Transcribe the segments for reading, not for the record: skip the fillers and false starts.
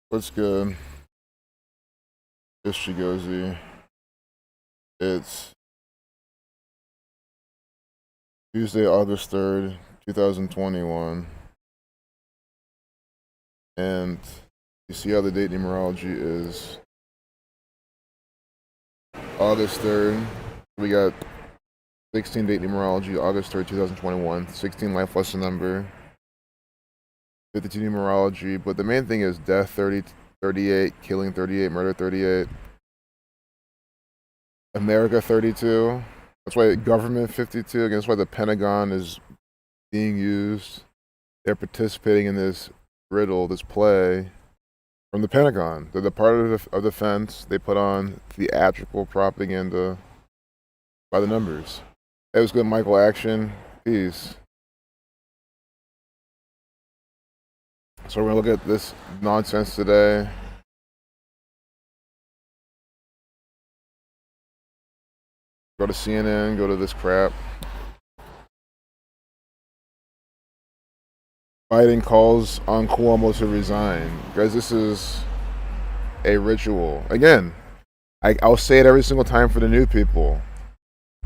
What's good? It's Chigozy. It's Tuesday, August 3rd, 2021. And you see how the date numerology is August 3rd. We got 16 date numerology, August 3rd, 2021. 16 life lesson number. 52 numerology. But the main thing is death 30, 38, killing 38, murder 38. America 32. That's why government 52. Again, that's why the Pentagon is being used. They're participating in this riddle, this play from the Pentagon. They're the part of defense. They put on theatrical propaganda by the numbers. That was good, Michael. Action. Peace. So we're going to look at this nonsense today. Go to CNN, go to this crap. Biden calls on Cuomo to resign. Guys, this is a ritual. Again, I'll say it every single time for the new people.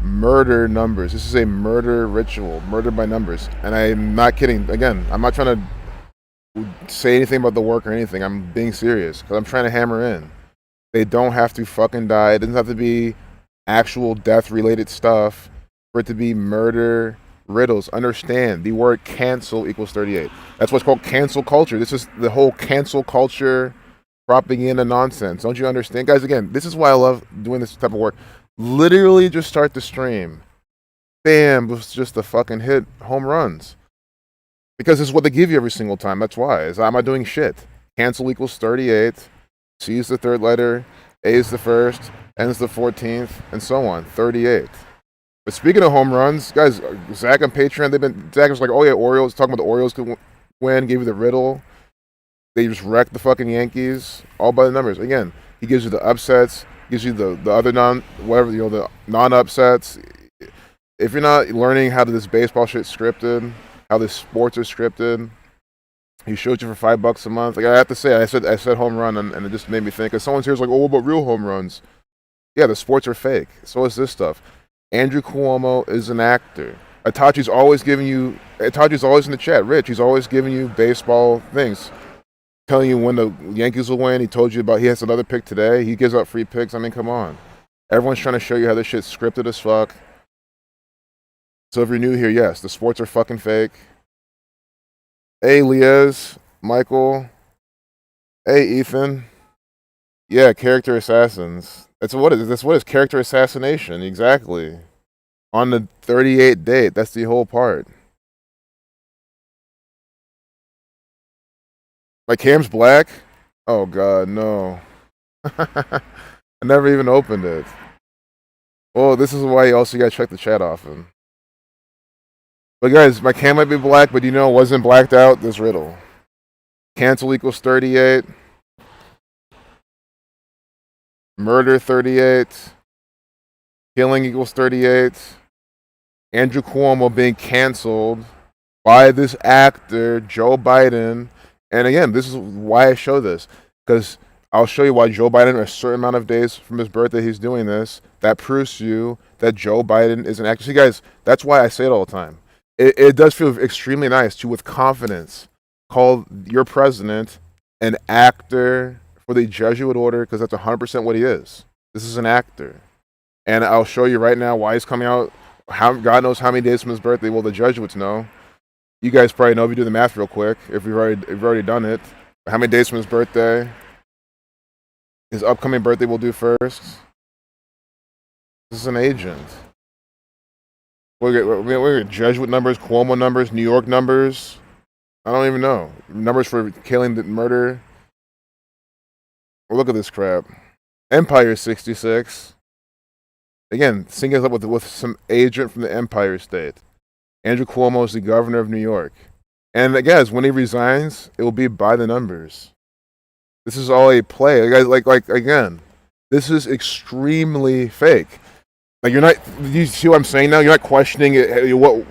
Murder numbers. This is a murder ritual. Murder by numbers. And I'm not kidding. Again, I'm not trying to say anything about the work or anything. I'm being serious because I'm trying to hammer in. They don't have to fucking die. It doesn't have to be actual death-related stuff for it to be murder riddles. Understand, the word cancel equals 38. That's what's called cancel culture. This is the whole cancel culture propaganda nonsense. Don't you understand? Guys, again, this is why I love doing this type of work. Literally just start the stream. Bam, was just the fucking hit home runs. Because this is what they give you every single time. That's why. I'm not doing shit. Cancel equals 38. C is the third letter. A is the first. N is the 14th. And so on. 38. But speaking of home runs, guys, Zach on Patreon, Zach was like, oh yeah, Orioles, talking about the Orioles could win, gave you the riddle. They just wrecked the fucking Yankees, all by the numbers. Again, he gives you the upsets, gives you the other the non-upsets. If you're not learning how this baseball shit's scripted, how this sports are scripted, he showed you for $5 a month. Like I have to say, I said home run, and it just made me think. Cause someone's here's like, oh, what about real home runs? Yeah, the sports are fake. So is this stuff. Andrew Cuomo is an actor. Itachi's always in the chat. Rich, he's always giving you baseball things. Telling you when the Yankees will win. He told you he has another pick today. He gives out free picks. I mean, come on. Everyone's trying to show you how this shit's scripted as fuck. So if you're new here, yes, the sports are fucking fake. Hey, Liaz, Michael. Hey, Ethan. Yeah, character assassins. That's what is character assassination, exactly. On the 38th date, that's the whole part. My cam's black? Oh god, no. I never even opened it. Well, this is why you also gotta check the chat often. But guys, my cam might be black, but it wasn't blacked out, this riddle. Cancel equals 38. Murder 38. Killing equals 38. Andrew Cuomo being canceled by this actor, Joe Biden. And again, this is why I show this. Because I'll show you why Joe Biden, a certain amount of days from his birthday, he's doing this. That proves to you that Joe Biden is an actor. See, guys, that's why I say it all the time. It does feel extremely nice to, with confidence, call your president an actor for the Jesuit order, because that's 100% what he is. This is an actor. And I'll show you right now why he's coming out. God knows how many days from his birthday. Well, the Jesuits know. You guys probably know if you do the math real quick, if you've already done it. How many days from his birthday? His upcoming birthday will do first. This is an agent. We're Jesuit numbers, Cuomo numbers, New York numbers. I don't even know. Numbers for killing, the murder. Well, look at this crap. Empire 66. Again, syncing us up with some agent from the Empire State. Andrew Cuomo is the governor of New York. And guys, when he resigns, it will be by the numbers. This is all a play. Guys, like again, this is extremely fake. Like, you're not, you see what I'm saying now? You're not questioning it. What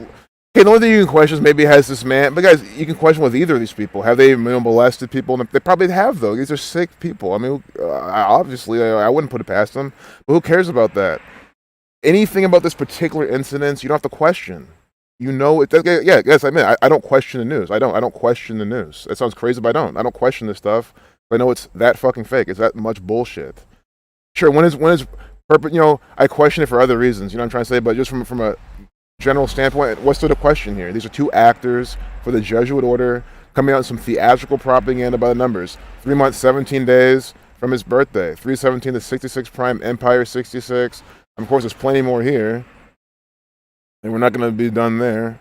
Okay, the only thing you can question is maybe has this man, but guys, you can question with either of these people. Have they molested people? They probably have, though. These are sick people. I mean, obviously, I wouldn't put it past them, but who cares about that? Anything about this particular incident, you don't have to question. You know it. Yeah, yes, I mean, I don't question the news. I don't question the news. That sounds crazy, but I don't. I don't question this stuff. I know it's that fucking fake. It's that much bullshit. Sure, when is purpose? I question it for other reasons. You know what I'm trying to say, but just from a general standpoint, what's the question here? These are two actors for the Jesuit order coming out in some theatrical propaganda by the numbers. 3 months, 17 days from his birthday. 317 to 66 prime, Empire 66. Of course, there's plenty more here. And we're not going to be done there.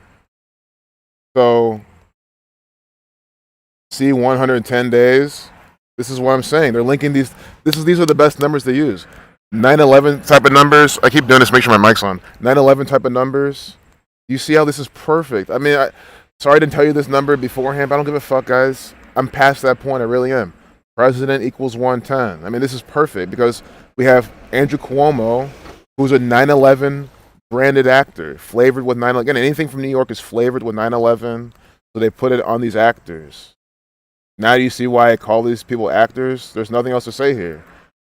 So, see 110 days. This is what I'm saying. They're linking these. These are the best numbers they use. 9/11 type of numbers. I keep doing this. Make sure my mic's on. 9/11 type of numbers. You see how this is perfect. I mean, sorry I didn't tell you this number beforehand, but I don't give a fuck, guys. I'm past that point. I really am. President equals 110. I mean, this is perfect because we have Andrew Cuomo, who's a 9/11 branded actor, flavored with 9/11. Again, anything from New York is flavored with 9/11, so they put it on these actors. Now do you see why I call these people actors? There's nothing else to say here.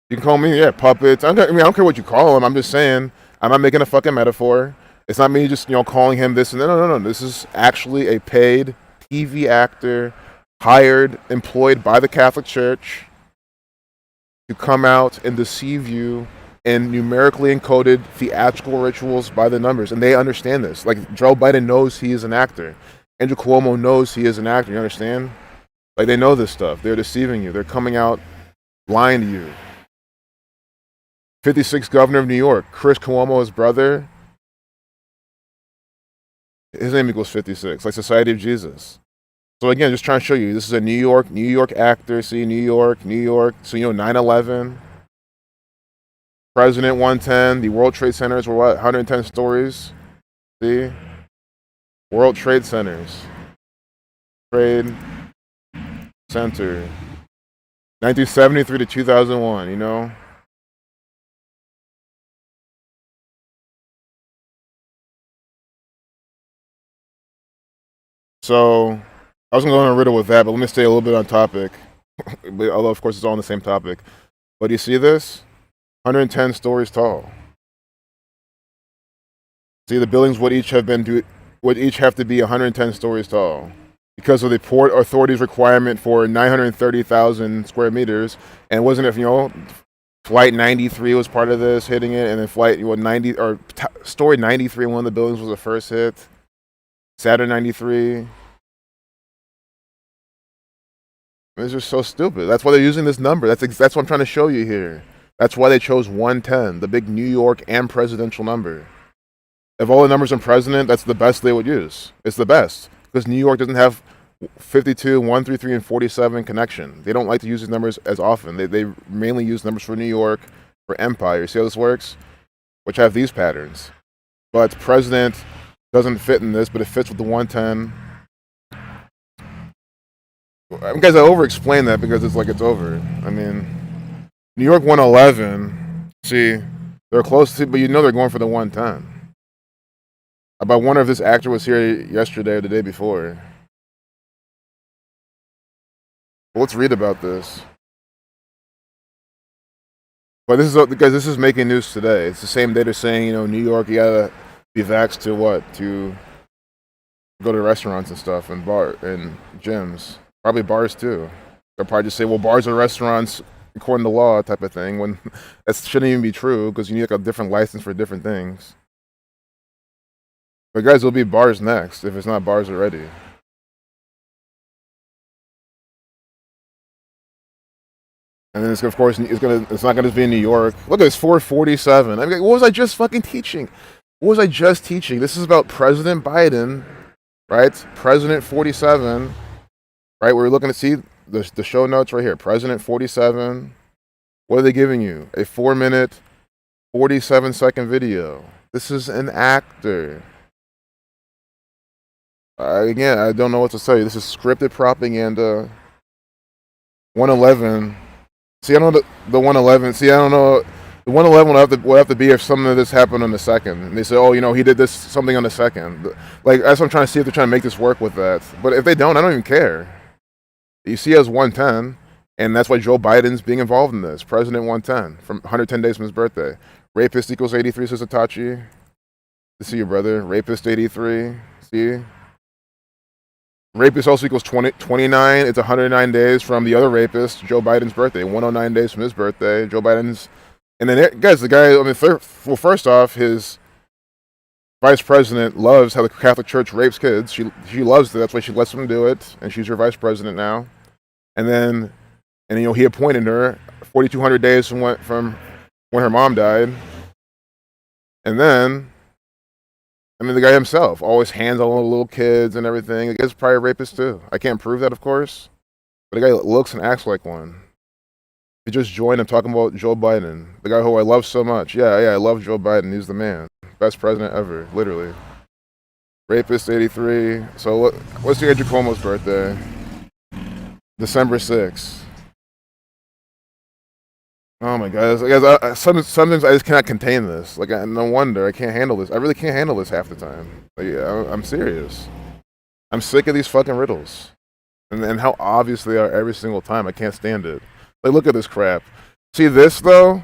You can call me, puppets. I don't care what you call them. I'm just saying, I'm not making a fucking metaphor. It's not me just, calling him this and no. This is actually a paid TV actor, hired, employed by the Catholic Church to come out and deceive you in numerically encoded theatrical rituals by the numbers. And they understand this. Like, Joe Biden knows he is an actor. Andrew Cuomo knows he is an actor. You understand? Like, they know this stuff. They're deceiving you. They're coming out lying to you. 56th governor of New York, Chris Cuomo's brother. His name equals 56, like Society of Jesus. So again, just trying to show you, this is a New York actor. See, New York. So 9/11. President 110. The World Trade Centers were what? 110 stories. See? World Trade Centers. Trade Center. 1973 to 2001, So, I was going to go on a riddle with that, but let me stay a little bit on topic. Although, of course, it's all on the same topic. But do you see this? 110 stories tall. See, the buildings would each have to be 110 stories tall because of the Port Authority's requirement for 930,000 square meters. And wasn't it, Flight 93 was part of this, hitting it, and then Story 93, one of the buildings was the first hit. Saturn 93. It's just so stupid. That's why they're using this number. That's what I'm trying to show you here. That's why they chose 110, the big New York and presidential number. Of all the numbers in president, that's the best they would use. It's the best because New York doesn't have 52, 133, and 47 connection. They don't like to use these numbers as often. They mainly use numbers for New York, for Empire. See how this works? Which have these patterns. But president doesn't fit in this, but it fits with the 110. Guys, I over-explain that because it's like it's over. I mean, New York 111, see, they're close to, but they're going for the 110. I wonder if this actor was here yesterday or the day before. Well, let's read about this. But this is making news today. It's the same day they're saying, New York, you gotta be vaxxed to what? To go to restaurants and stuff and gyms. Probably bars too. They'll probably just say, well, bars are restaurants according to law type of thing, when that shouldn't even be true because you need a different license for different things. But guys, it'll be bars next if it's not bars already. And then of course it's not gonna be in New York. Look, it's 447. I mean, what was I just fucking teaching? What was I just teaching? This is about President Biden, right? President 47, right? We're looking to see the show notes right here. President 47. What are they giving you? A 4-minute, 47-second video. This is an actor. Again, I don't know what to tell you. This is scripted propaganda. 111. See, I don't know the 111. See, I don't know. The 111 will have to be if something of this happened on the second. And they say, oh, he did this something on the second. Like, that's what I'm trying to see if they're trying to make this work with that. But if they don't, I don't even care. You see as 110, and that's why Joe Biden's being involved in this. President 110, from 110 days from his birthday. Rapist equals 83, says Itachi. To see your brother. Rapist 83. See? Rapist also equals 29. It's 109 days from the other rapist, Joe Biden's birthday. 109 days from his birthday. Joe Biden's... And then, guys, the guy, first off, his vice president loves how the Catholic Church rapes kids. She loves it. That's why she lets them do it. And she's her vice president now. And then, he appointed her 4,200 days from when her mom died. And then, the guy himself always hands on little kids and everything. The guy's probably a rapist too. I can't prove that, of course. But the guy looks and acts like one. He just joined. I'm talking about Joe Biden, the guy who I love so much. Yeah, I love Joe Biden. He's the man. Best president ever, literally. Rapist 83. So what's your Andrew Cuomo's birthday? December 6th. Oh my God, guys! Sometimes I just cannot contain this. Like, no wonder I can't handle this. I really can't handle this half the time. Like, I'm serious. I'm sick of these fucking riddles, and how obvious they are every single time. I can't stand it. Like, look at this crap. See this though?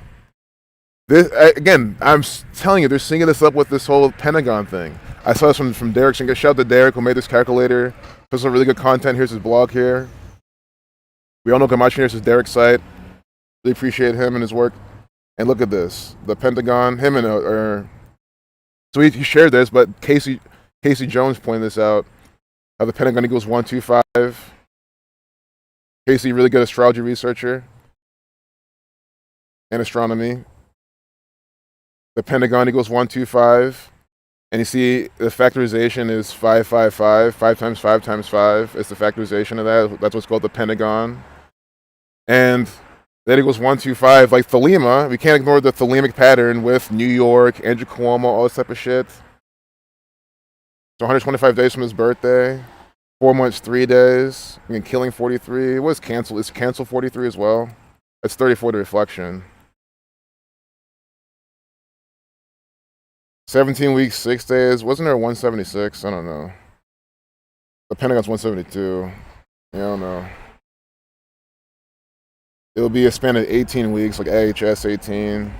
This again. I'm telling you, they're syncing this up with this whole Pentagon thing. I saw this from Derek. So shout out to Derek who made this calculator. Put some really good content. Here's his blog here. We all know gematria. Here's his Derek's site. Really appreciate him and his work. And look at this. The Pentagon, him and so he shared this, but Casey Jones pointed this out. How the Pentagon equals 125. Casey, really good astrology researcher and astronomy. The Pentagon equals 125. And you see the factorization is 555. 5 times 5 times 5 is the factorization of that. That's what's called the Pentagon. And that equals 125. Like Thelema, we can't ignore the thelemic pattern with New York, Andrew Cuomo, all this type of shit. So 125 days from his birthday. 4 months, 3 days. Killing 43. It was canceled. It's canceled 43 as well. That's 34 to reflection. 17 weeks, 6 days. Wasn't there 176? I don't know. The Pentagon's 172. Yeah, I don't know. It'll be a span of 18 weeks, like AHS 18.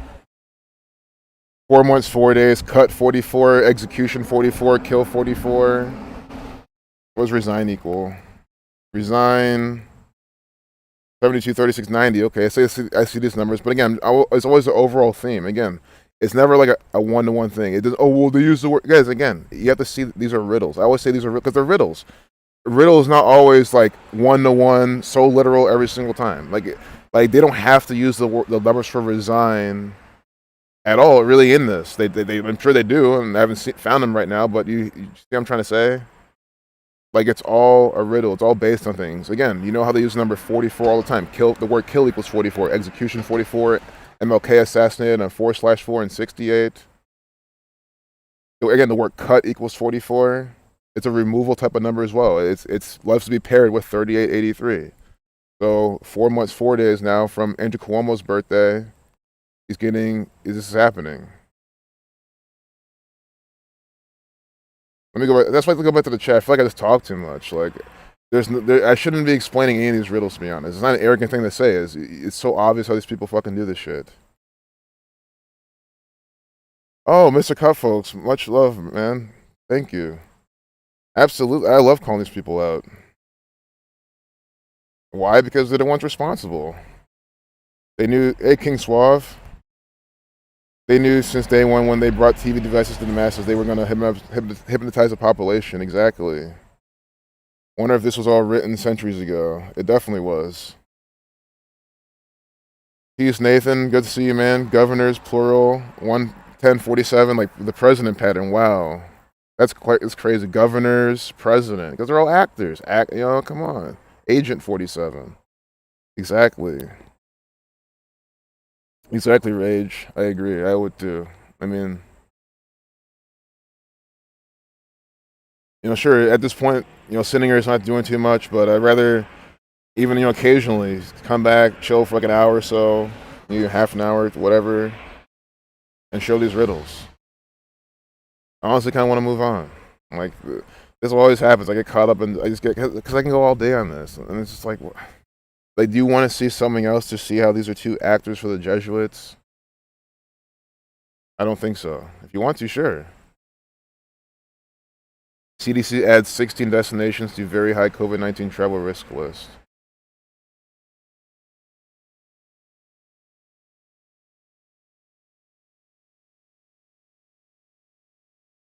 4 months, 4 days, cut 44, execution 44, kill 44. What does resign equal? Resign 72, 36, 90. Okay, I see these numbers, but again, it's always the overall theme. Again, it's never like a one-to-one thing. It does. Oh well, they use the word. Guys, again, you have to see these are riddles. I always say these are because they're riddles. Riddle is not always like one-to-one, so literal every single time. Like they don't have to use the numbers for resign at all. Really, in this, they I'm sure they do, and I haven't found them right now. But you see what I'm trying to say? Like, it's all a riddle. It's all based on things. Again, you know how they use the number 44 all the time. The word kill equals 44. Execution 44. MLK assassinated on 4/4 and 68. Again, the word cut equals 44. It's a removal type of number as well. It's loves to be paired with 3883. So 4 months, 4 days now from Andrew Cuomo's birthday. This is happening. Let me go back. That's why I go back to the chat. I feel like I just talk too much. Like, I shouldn't be explaining any of these riddles, to be honest. It's not an arrogant thing to say. It's so obvious how these people fucking do this shit. Oh, Mr. Cut, folks. Much love, man. Thank you. Absolutely. I love calling these people out. Why? Because they're the ones responsible. They knew, hey, King Suave. They knew since day one when they brought TV devices to the masses, they were going to hypnotize the population. Exactly. Wonder if this was all written centuries ago. It definitely was. Peace, Nathan. Good to see you, man. Governors, plural. 11047, like the president pattern. Wow. It's crazy. Governors, president. Because they're all actors. Come on. Agent 47. Exactly. Exactly, Rage. I agree. I would too. I mean, sure, at this point, sitting here is not doing too much, but I'd rather even, occasionally come back, chill for like an hour or so, maybe half an hour, whatever, and show these riddles. I honestly kind of want to move on. Like, this always happens. I get caught up and I just get, because I can go all day on this. And it's just like, do you want to see something else to see how these are two actors for the Jesuits? I don't think so. If you want to, sure. CDC adds 16 destinations to very high COVID-19 travel risk list.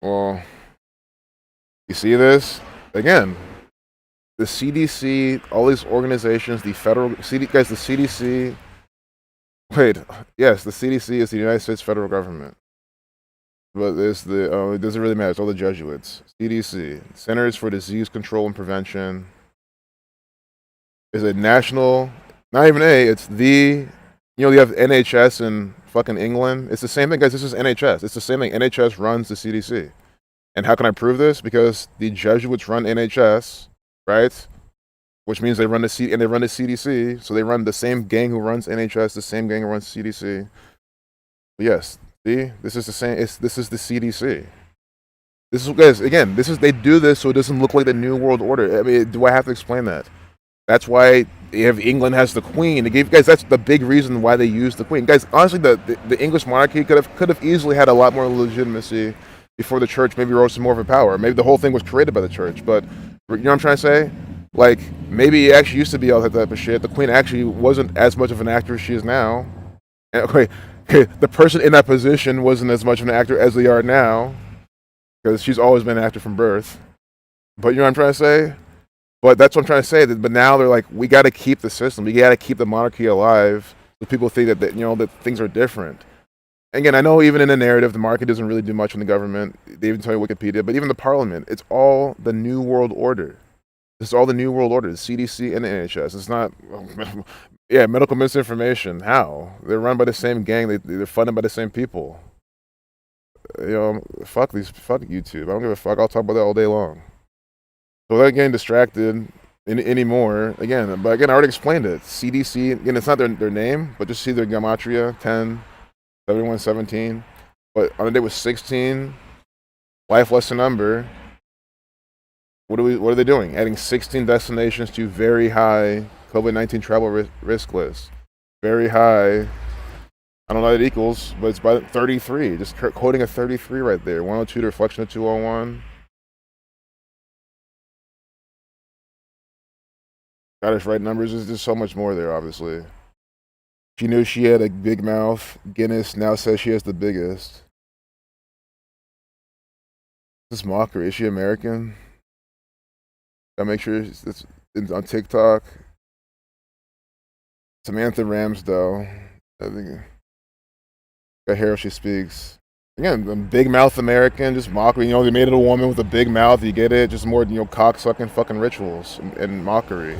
Well, you see this? Again, the CDC, all these organizations, the federal, the CDC, wait, yes, the CDC is the United States federal government. But it doesn't really matter, it's all the Jesuits. CDC, Centers for Disease Control and Prevention, is a national, not even it's the, you have NHS in fucking England. It's the same thing, guys. This is NHS. It's the same thing. NHS runs the CDC. And how can I prove this? Because the Jesuits run NHS, right? Which means they run the CDC. So they run the same gang who runs NHS, the same gang who runs CDC. But yes, see, this is the same. This is the CDC. This is, guys. Again, they do this so it doesn't look like the New World Order. I mean, do I have to explain that? That's why England has the Queen. They gave, guys, that's the big reason why they used the Queen. Guys, honestly, the English monarchy could have easily had a lot more legitimacy before the church maybe rose to more of a power. Maybe the whole thing was created by the church. But you know what I'm trying to say? Like, maybe it actually used to be all that type of shit. The Queen actually wasn't as much of an actor as she is now. And, okay, the person in that position wasn't as much of an actor as they are now, because she's always been an actor from birth. But you know what I'm trying to say? But that's what I'm trying to say. But now they're like, we got to keep the system. We got to keep the monarchy alive. So people think that that things are different. Again, I know even in the narrative, the market doesn't really do much in the government. They even tell you Wikipedia. But even the parliament, it's all the New World Order. It's all the New World Order, the CDC and the NHS. It's not, yeah, medical misinformation. How? They're run by the same gang. They're funded by the same people. Fuck YouTube. I don't give a fuck. I'll talk about that all day long. So without getting distracted anymore, but again, I already explained it. CDC, again, it's not their name, but just see their gematria, 10, 71, 17. But on a day with 16, life less a number, what are they doing? Adding 16 destinations to very high COVID-19 travel risk list. Very high. I don't know what it equals, but it's by 33. Just quoting a 33 right there. 102 to reflection of 201. Got us right numbers. There's just so much more there, obviously. She knew she had a big mouth. Guinness now says she has the biggest. This is mockery. Is she American? Gotta make sure it's on TikTok. Samantha Ramsdell. I think got hair she speaks. Again, big mouth American, just mockery. They made it a woman with a big mouth. You get it? Just more, cock sucking fucking rituals and mockery.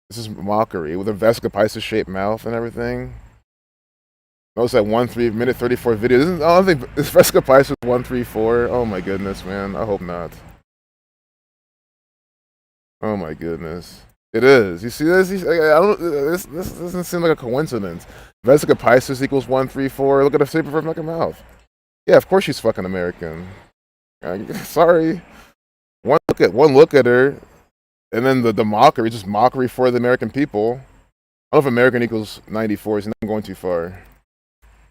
This is mockery with a Vesica Pisces shaped mouth and everything. Notice that 1-3 minute 34 video. I don't think this Vesica Pisces 134. Oh my goodness, man. I hope not. Oh my goodness. It is. You see this? This doesn't seem like a coincidence. Vesica Pisces equals 134. Look at the shape of her fucking mouth. Yeah, of course she's fucking American. Sorry. One look at her, and then the mockery, just mockery for the American people. I don't know if American equals 94. He's not going too far.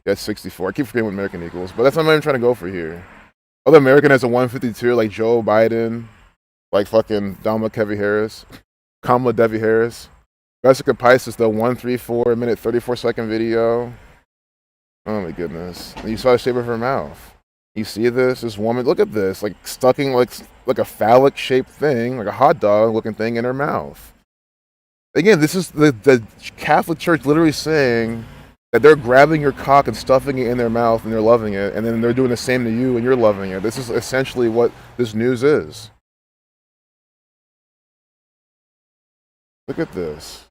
Yeah, 64. I keep forgetting what American equals, but that's what I'm even trying to go for here. Other American has a 152, like Joe Biden, like fucking Kamala Devi Harris. Vesica Pisces, the 134 minute 34 second video. Oh my goodness. And you saw the shape of her mouth. You see this woman, look at this, like stucking like a phallic shaped thing, like a hot dog looking thing in her mouth. Again, this is the Catholic Church literally saying that they're grabbing your cock and stuffing it in their mouth and they're loving it, and then they're doing the same to you and you're loving it. This is essentially what this news is. Look at this.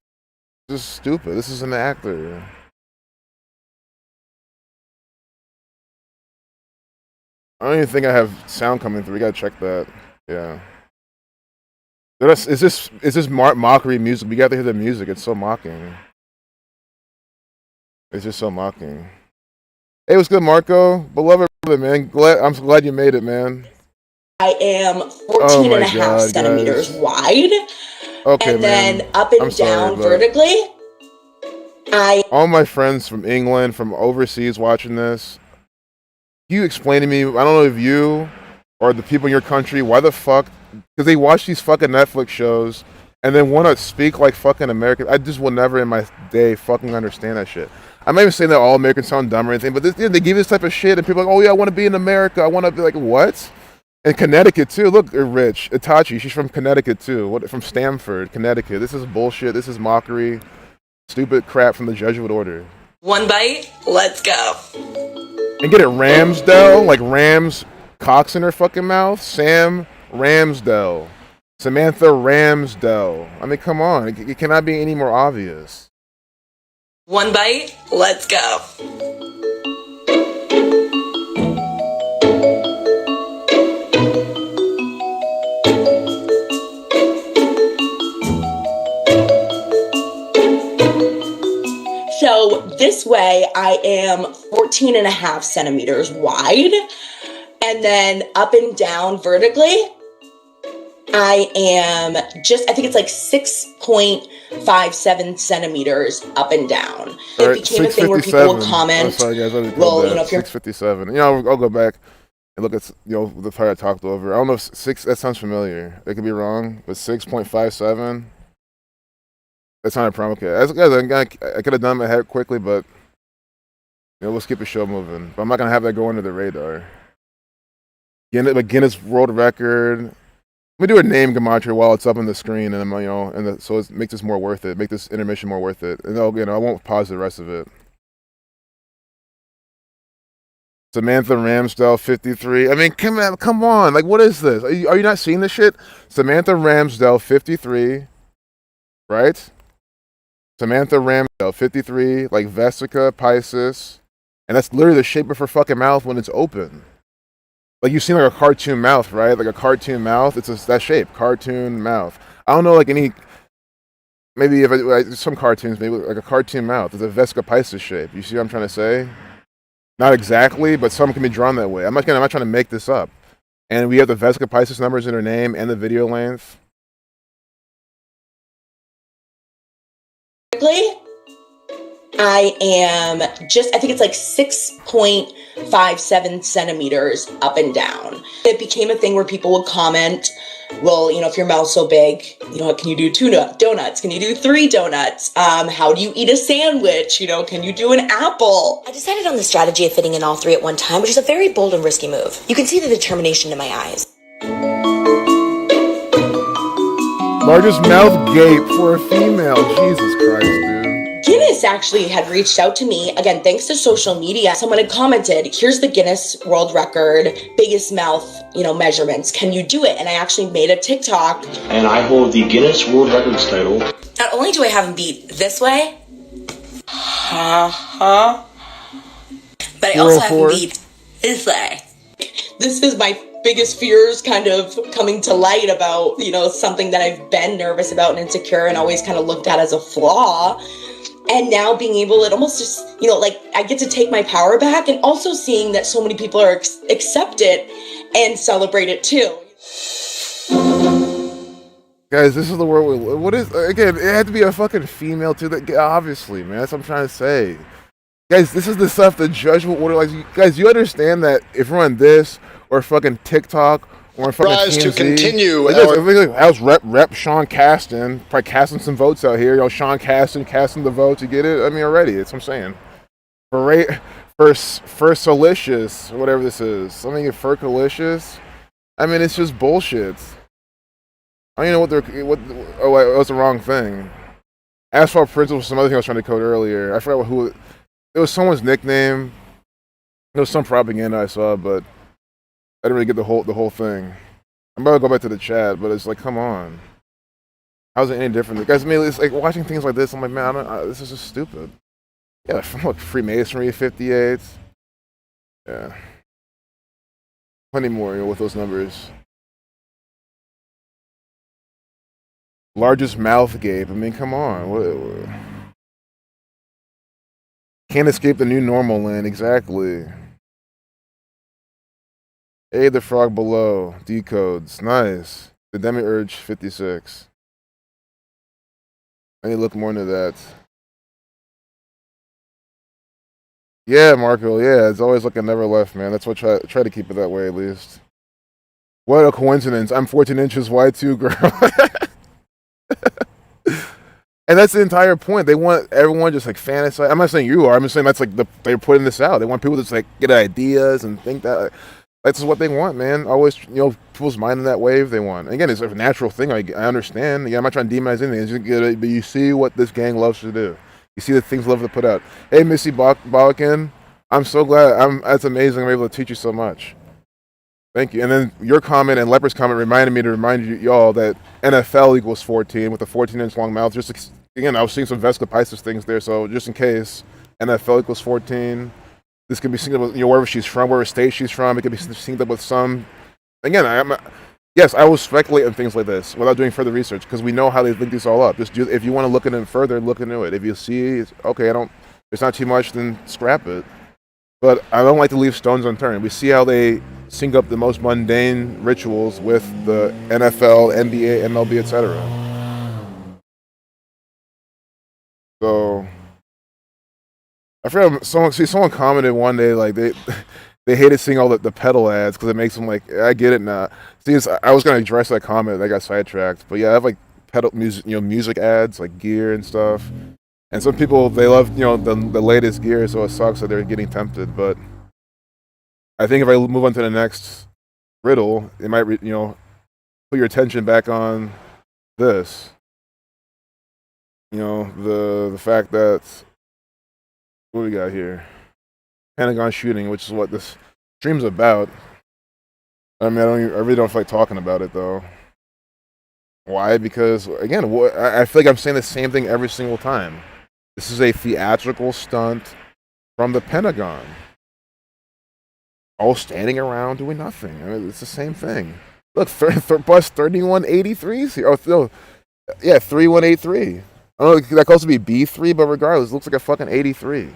This is stupid. This is an actor. I don't even think I have sound coming through. We gotta check that. Yeah. Is this mockery music? We gotta hear the music. It's so mocking. It's just so mocking. Hey, what's good, Marco? Beloved brother, man. I'm so glad you made it, man. I am Oh 14 and my a half God, centimeters guys. wide, Okay, and then man. up I'm and sorry, down but vertically. I all my friends from England, from overseas watching this, can you explain to me, I don't know if you or the people in your country, why the fuck, because they watch these fucking Netflix shows and then want to speak like fucking American. I just will never in my day fucking understand that shit. I'm not even saying that all Americans sound dumb or anything, but they give you this type of shit and people are like, oh yeah, I want to be in America. I want to be like, what? And Connecticut too. Look, they're rich. Itachi, she's from Connecticut too. What, from Stamford, Connecticut. This is bullshit. This is mockery. Stupid crap from the Jesuit order. one bite. Let's go. And get it, Ramsdell, like Rams cocks in her fucking mouth. Sam Ramsdell, Samantha Ramsdell. I mean, come on, it cannot be any more obvious. One bite. Let's go. So this way I am 14 and a half centimeters wide, and then up and down vertically, I am I think it's like 6.57 centimeters up and down. All It right, became a thing where people would 657. Oh, comment, sorry guys, I recalled well, that. if you're 657. I'll go back and look at the part I talked over. I don't know if six. That sounds familiar. It could be wrong, but 6.57. That's not a problem. Okay, guys, I could have done my head quickly, but we'll keep the show moving. But I'm not gonna have that go under the radar. Guinness World Record. Let me do a name gematria while it's up on the screen, and so it makes this more worth it. Make this intermission more worth it. And I won't pause the rest of it. Samantha Ramsdell, 53. I mean, come on. Like, what is this? Are you not seeing this shit? Samantha Ramsdell, 53. Right? Samantha Ramsdell, 53. Like Vesica Pisces. And that's literally the shape of her fucking mouth when it's open. Like you've seen like a cartoon mouth, right? Like a cartoon mouth. That shape, cartoon mouth. I don't know like any. Maybe if some cartoons, maybe like a cartoon mouth. It's a Vesica Pisces shape. You see what I'm trying to say? Not exactly, but some can be drawn that way. I'm not trying to make this up. And we have the Vesica Pisces numbers in her name and the video length. I am I think it's like 6.57 centimeters up and down. It became a thing where people would comment, well, if your mouth's so big, can you do two donuts? Can you do three donuts? How do you eat a sandwich? Can you do an apple? I decided on the strategy of fitting in all three at one time, which is a very bold and risky move. You can see the determination in my eyes. Largest mouth gape for a female. Jesus Christ, dude. Guinness actually had reached out to me, again, thanks to social media. Someone had commented, here's the Guinness World Record, biggest mouth, measurements. Can you do it? And I actually made a TikTok. And I hold the Guinness World Records title. Not only do I have him beat this way, but I also have him beat this way. This is my biggest fears kind of coming to light about, something that I've been nervous about and insecure and always kind of looked at as a flaw. And now being able to almost just, I get to take my power back, and also seeing that so many people are accept it and celebrate it too. Guys, this is the world we live. What is, again, it had to be a fucking female too. Obviously, man, that's what I'm trying to say. Guys, this is the stuff the judge will order. Like, guys, you understand that if we're on this or fucking TikTok or fucking TMZ, to continue. How's Rep Sean Caston probably casting some votes out here? Sean Caston casting the votes. You get it? I mean, already. That's what I'm saying. For Solicious, whatever this is. Something for Fergalicious. I mean, it's just bullshit. I don't even know oh wait, that was the wrong thing. Asphalt Prince was some other thing I was trying to code earlier. I forgot who. It was someone's nickname. It was some propaganda I saw, but I didn't really get the whole thing. I'm about to go back to the chat, but it's like, come on. How's it any different? Guys, I mean, it's like watching things like this, I'm like, man, this is just stupid. Yeah, from Freemasonry 58. Yeah. Plenty more, with those numbers. Largest mouth gape. I mean, come on. What Can't escape the new normal land, exactly. Hey, the frog below. Decodes. Nice. The Demiurge 56. I need to look more into that. Yeah, Marco. Yeah, it's always like I never left, man. That's what try to keep it that way at least. What a coincidence. I'm 14 inches wide too, girl. And that's the entire point. They want everyone just like fantasize. I'm not saying you are. I'm just saying that's like they're putting this out. They want people to just like get ideas and think that that's what they want, man. Always, people's mind in that wave they want. Again, it's a natural thing. I understand. Yeah, I'm not trying to demonize anything. It's just, but you see what this gang loves to do. You see the things they love to put out. Hey, Missy Balakin, I'm so glad. That's amazing. I'm able to teach you so much. Thank you. And then your comment and Leper's comment reminded me to remind y'all that NFL equals 14 with a 14-inch long mouth. Just again, I was seeing some Vesca Pisces things there, so just in case, NFL equals 14. This can be synced up with wherever she's from, wherever state she's from. It could be synced up with some. Again, yes, I will speculate on things like this without doing further research because we know how they link this all up. If you want to look into it further, look into it. If you see, okay, it's not too much, then scrap it. But I don't like to leave stones unturned. We see how they sync up the most mundane rituals with the NFL, NBA, MLB, etc. So I forgot someone commented one day like they hated seeing all the pedal ads because it makes them like I get it now. See, I was gonna address that comment, I got sidetracked. But yeah, I have like pedal music ads like gear and stuff. And some people they love the latest gear, so it sucks that they're getting tempted. But I think if I move on to the next riddle, it might put your attention back on this. The fact that what we got here, Pentagon shooting, which is what this stream's about. I mean, I really don't feel like talking about it though. Why? Because again, I feel like I'm saying the same thing every single time. This is a theatrical stunt from the Pentagon. All standing around doing nothing. I mean, it's the same thing. Look, bus 3183's here. Oh, no. Yeah, 3183. I don't know, that could also be B3, but regardless, it looks like a fucking 83.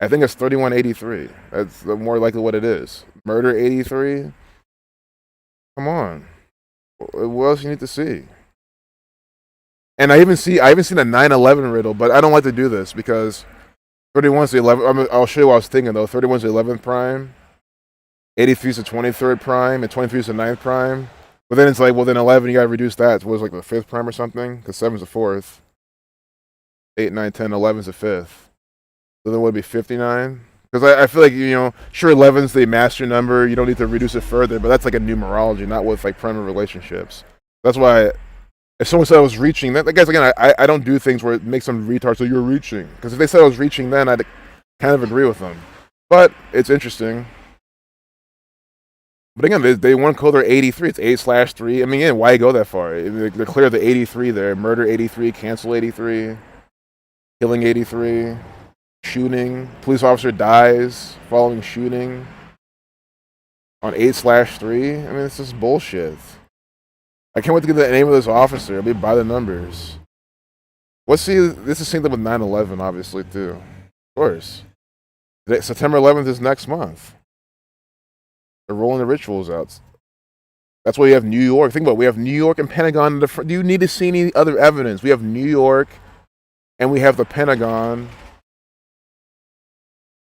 I think it's 3183. That's more likely what it is. Murder 83? Come on. What else you need to see? And I even seen a 9/11 riddle, but I don't like to do this because 31's the 11th. I'll show you what I was thinking though. 31's the 11th prime, 83 is the 23rd prime, and 23 is the 9th prime. But then it's like, well, then 11 you gotta reduce that to like the 5th prime or something, because 7's the 4th. 8, 9, 10, 11's the 5th. So then would it be 59? Because I feel like sure 11's the master number. You don't need to reduce it further, but that's like a numerology, not with like primary relationships. That's why. If someone said I was reaching, that guys again, I don't do things where it makes them retard. So you're reaching, because if they said I was reaching, then I'd kind of agree with them. But it's interesting. But again, they want to call their 83. It's 8/3. I mean, yeah, why go that far? They're clear the 83 there. Murder 83, cancel 83, killing 83, shooting. Police officer dies following shooting on 8/3. I mean, this is bullshit. I can't wait to get the name of this officer. I'll be by the numbers. Let's see. This is synced up with 9/11, obviously, too. Of course. September 11th is next month. They're rolling the rituals out. That's why we have New York. Think about it. We have New York and Pentagon in the front. Do you need to see any other evidence? We have New York and we have the Pentagon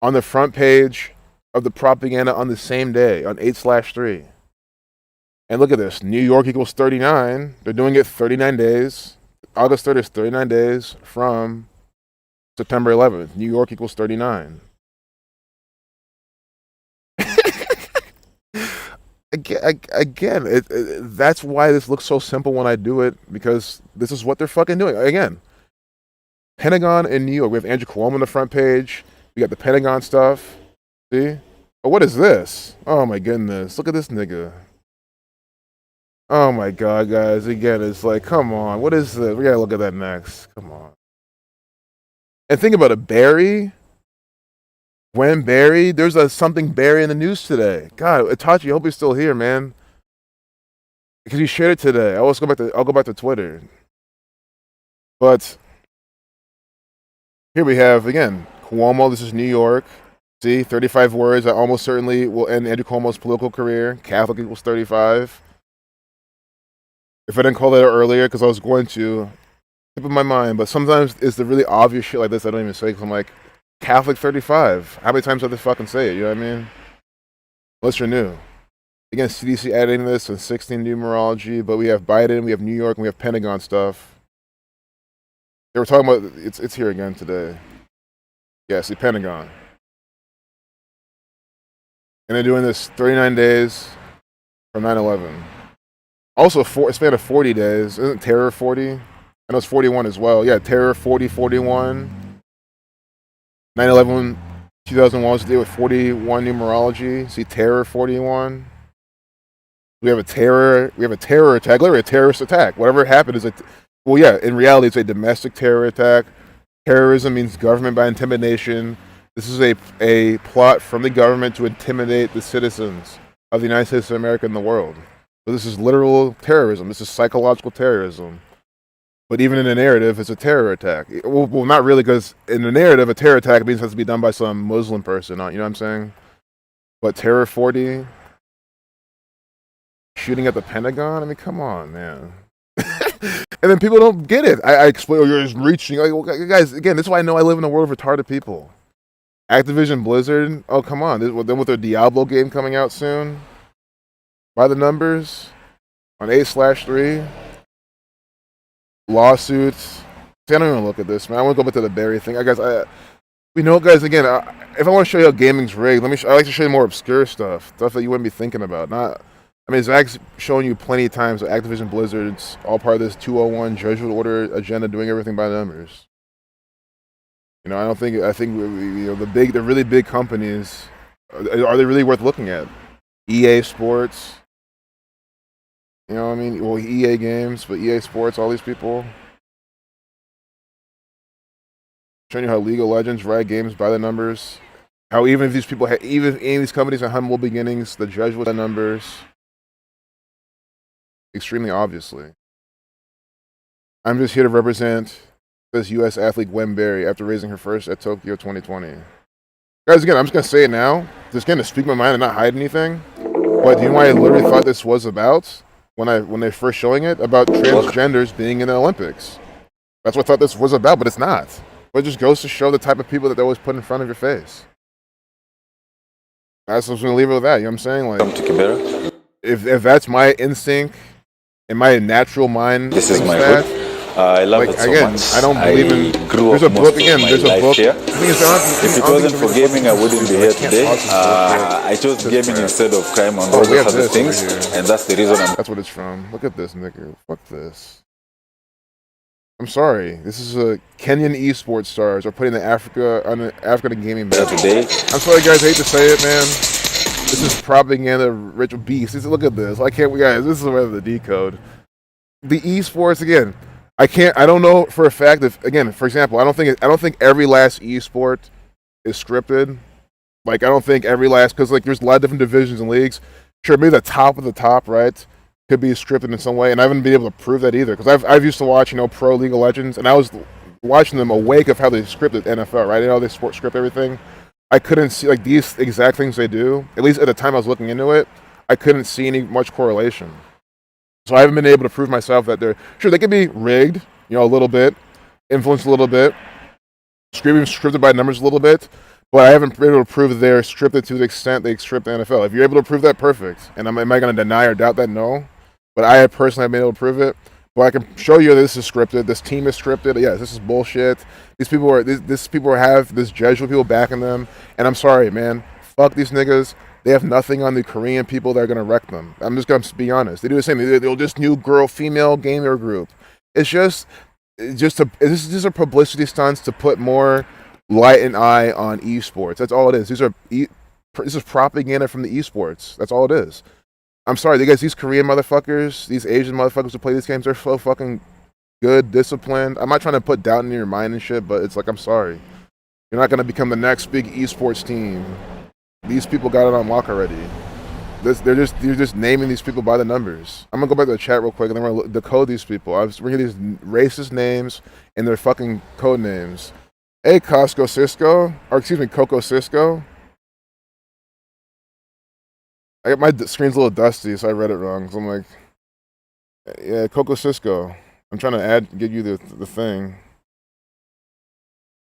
on the front page of the propaganda on the same day, on 8/3. And look at this. New York equals 39. They're doing it 39 days. August 3rd is 39 days from September 11th. New York equals 39. Again, that's why this looks so simple when I do it, because this is what they're fucking doing. Again, Pentagon in New York. We have Andrew Cuomo on the front page. We got the Pentagon stuff. See? Oh, what is this? Oh my goodness. Look at this nigga. Oh my god, guys. Again, it's like, come on. What is this? We gotta look at that next. Come on. And think about it. Barry. When Barry. There's something Barry in the news today. God, Itachi, I hope you're still here, man. Because you shared it today. I'll go back to Twitter. But here we have, again, Cuomo, this is New York. See, 35 words. I almost certainly will end Andrew Cuomo's political career. Catholic equals 35. If I didn't call that out earlier, because I was going to, tip of my mind, but sometimes it's the really obvious shit like this I don't even say, because I'm like, Catholic 35. How many times do I have to fucking say it? You know what I mean? Unless you're new. Again, CDC adding this and 16 numerology, but we have Biden, we have New York, and we have Pentagon stuff. They were talking about, it's here again today. Yeah, see, Pentagon. And they're doing this 39 days from 9/11. Also, a span of 40 days. Isn't Terror 40? I know it's 41 as well. Yeah, Terror 40, 41. 9/11, 2001 was the day with 41 numerology. See, Terror 41. We have a terror attack, literally a terrorist attack. Whatever happened is in reality, it's a domestic terror attack. Terrorism means government by intimidation. This is a plot from the government to intimidate the citizens of the United States of America and the world. So this is literal terrorism. This is psychological terrorism. But even in the narrative, it's a terror attack. Well, not really, because in the narrative, a terror attack means it has to be done by some Muslim person. You know what I'm saying? But Terror 40, shooting at the Pentagon? I mean, come on, man. And then people don't get it. I explain, you're just reaching. Like, well, guys, again, this is why I know I live in a world of retarded people. Activision Blizzard, oh, come on. Then with their Diablo game coming out soon, by the numbers, on 8/3, lawsuits. See, I don't even look at this, man. I want to go back to the Barry thing. We know, guys, again, if I want to show you how gaming's rigged, I like to show you more obscure stuff that you wouldn't be thinking about. Zach's showing you plenty of times that Activision Blizzard's all part of this 201 Jesuit order agenda, doing everything by numbers. You know, I think the really big companies, are they really worth looking at? EA Sports, you know what I mean? Well, EA Games, but EA Sports, all these people. Showing you how League of Legends, Riot Games, by the numbers. How even if these people, even in these companies had humble beginnings, the judge with the numbers. Extremely obviously. I'm just here to represent this U.S. athlete Gwen Berry after raising her first at Tokyo 2020. Guys, again, I'm just going to say it now. Just going to speak my mind and not hide anything. But do you know what I literally thought this was about when they first showing it? About transgenders being in the Olympics. That's what I thought this was about, but it's not. But it just goes to show the type of people that they always put in front of your face. That's what's going to leave it with that. You know what I'm saying? Like, if that's my instinct and my natural mind, this is my hood. I love it so again, much. I don't believe in. There's a book again. There's a book. If it wasn't for gaming, I wouldn't be here today. I chose gaming instead of crime and all those other things, and that's the reason. That's what it's from. Look at this, nigga. Fuck this. I'm sorry. This is a Kenyan esports stars are putting the Africa gaming battle today. I'm sorry, guys. I hate to say it, man. This is propaganda, ritual beast. Look at this. Why can't we, guys? This is where the decode. The esports again. I don't know for a fact if, again, for example, I don't think every last esport is scripted. Like, I don't think every last, because like there's a lot of different divisions and leagues. Sure, maybe the top of the top, right, could be scripted in some way, and I haven't been able to prove that either. Because I've used to watch, pro League of Legends, and I was watching them awake of how they scripted NFL, right? They script everything. I couldn't see like these exact things they do. At least at the time I was looking into it, I couldn't see any much correlation. So I haven't been able to prove myself that they could be rigged, a little bit, influenced a little bit, scripted by numbers a little bit, but I haven't been able to prove that they're scripted to the extent they script the NFL. If you're able to prove that, perfect. And am I going to deny or doubt that? No. But I personally have been able to prove it. But I can show you this is scripted. This team is scripted. Yes, this is bullshit. These people have this Jesuit people backing them. And I'm sorry, man. Fuck these niggas. They have nothing on the Korean people that are going to wreck them. I'm just going to be honest. They do the same thing. They'll just new female gamer group. It's just a publicity stunts to put more light and eye on esports. That's all it is. This is propaganda from the esports. That's all it is. I'm sorry, these Korean motherfuckers, these Asian motherfuckers who play these games, they're so fucking good, disciplined. I'm not trying to put doubt in your mind and shit, but it's like, I'm sorry. You're not going to become the next big esports team. These people got it on lock already. They're just naming these people by the numbers. I'm gonna go back to the chat real quick and then we're gonna decode these people. I was bringing these racist names and their fucking code names. Hey, Costco Cisco, or excuse me, Coco Cisco. My screen's a little dusty, so I read it wrong. So I'm like, yeah, Coco Cisco. I'm trying to give you the thing.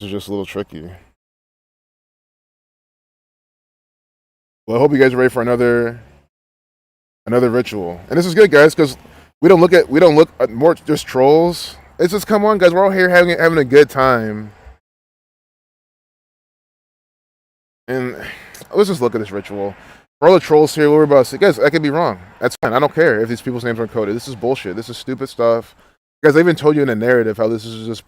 It's just a little tricky. Well, I hope you guys are ready for another ritual. And this is good, guys, because we don't look at more just trolls. It's just, come on, guys, we're all here having a good time. And let's just look at this ritual. For all the trolls here, what we're about to say, guys, I could be wrong. That's fine. I don't care if these people's names aren't coded. This is bullshit. This is stupid stuff. Guys, I even told you in the narrative how this is just,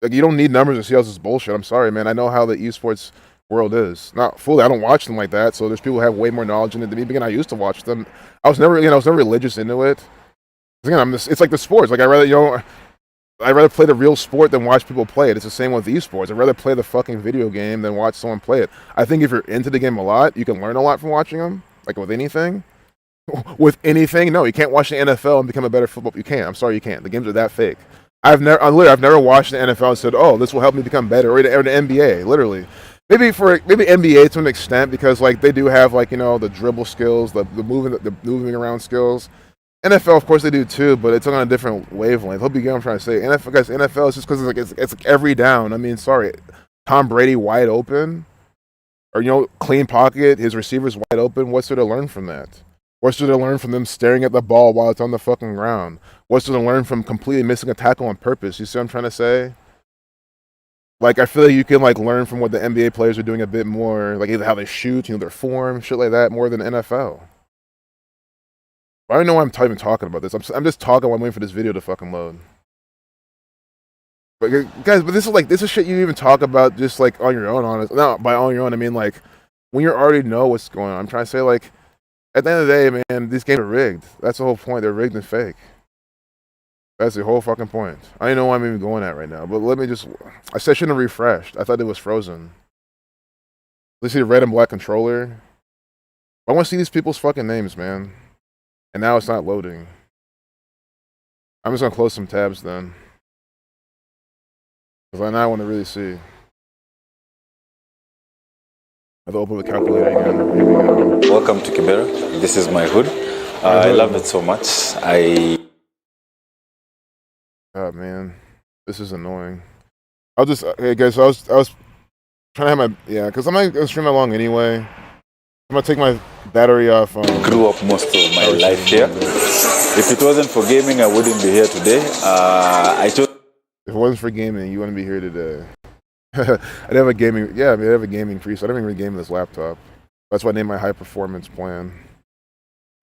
like, you don't need numbers to see how this is bullshit. I'm sorry, man. I know how the esports world is. Not fully. I don't watch them like that. So there's people who have way more knowledge in it than me. Again, I used to watch them. I was never religious into it. Again, it's like the sports. Like, I'd rather play the real sport than watch people play it. It's the same with esports. I'd rather play the fucking video game than watch someone play it. I think if you're into the game a lot, you can learn a lot from watching them. Like with anything. With anything, no, you can't watch the NFL and become a better football. You can't. I'm sorry, you can't. The games are that fake. I've never watched the NFL and said, "Oh, this will help me become better," or the NBA. Literally, maybe NBA to an extent, because like they do have, like, the dribble skills, the moving around skills. NFL, of course, they do too, but it's on a different wavelength. Hope you get what I'm trying to say. NFL is just because it's like every down. I mean, sorry, Tom Brady wide open, or clean pocket, his receivers wide open. What's there to learn from that? What's there to learn from them staring at the ball while it's on the fucking ground? What's there to learn from completely missing a tackle on purpose? You see what I'm trying to say? Like, I feel like you can, like, learn from what the NBA players are doing a bit more, like either how they shoot, their form, shit like that, more than NFL. I don't know why I'm even talking about this. I'm just talking while I'm waiting for this video to fucking load. But guys, this is shit you even talk about just like on your own. Not by on your own, I mean like when you already know what's going on. I'm trying to say, like, at the end of the day, man, these games are rigged. That's the whole point. They're rigged and fake. That's the whole fucking point. I don't know why I'm even going at right now. But I said I shouldn't have refreshed. I thought it was frozen. Let's see the red and black controller. I want to see these people's fucking names, man. And now it's not loading. I'm just gonna close some tabs then, because I now want to really see. I have to open the calculator again. Here we go. Welcome to Kibera. This is my hood. I love it so much. God, man, this is annoying. Hey guys, I was trying to have because I'm not gonna stream that long anyway. I'm gonna take my battery off. Grew up most of my life here. If it wasn't for gaming, I wouldn't be here today. If it wasn't for gaming, you wouldn't be here today. I'd have a gaming. Yeah, I mean, I have a gaming preset. I don't even game this laptop. That's why I named my high performance plan.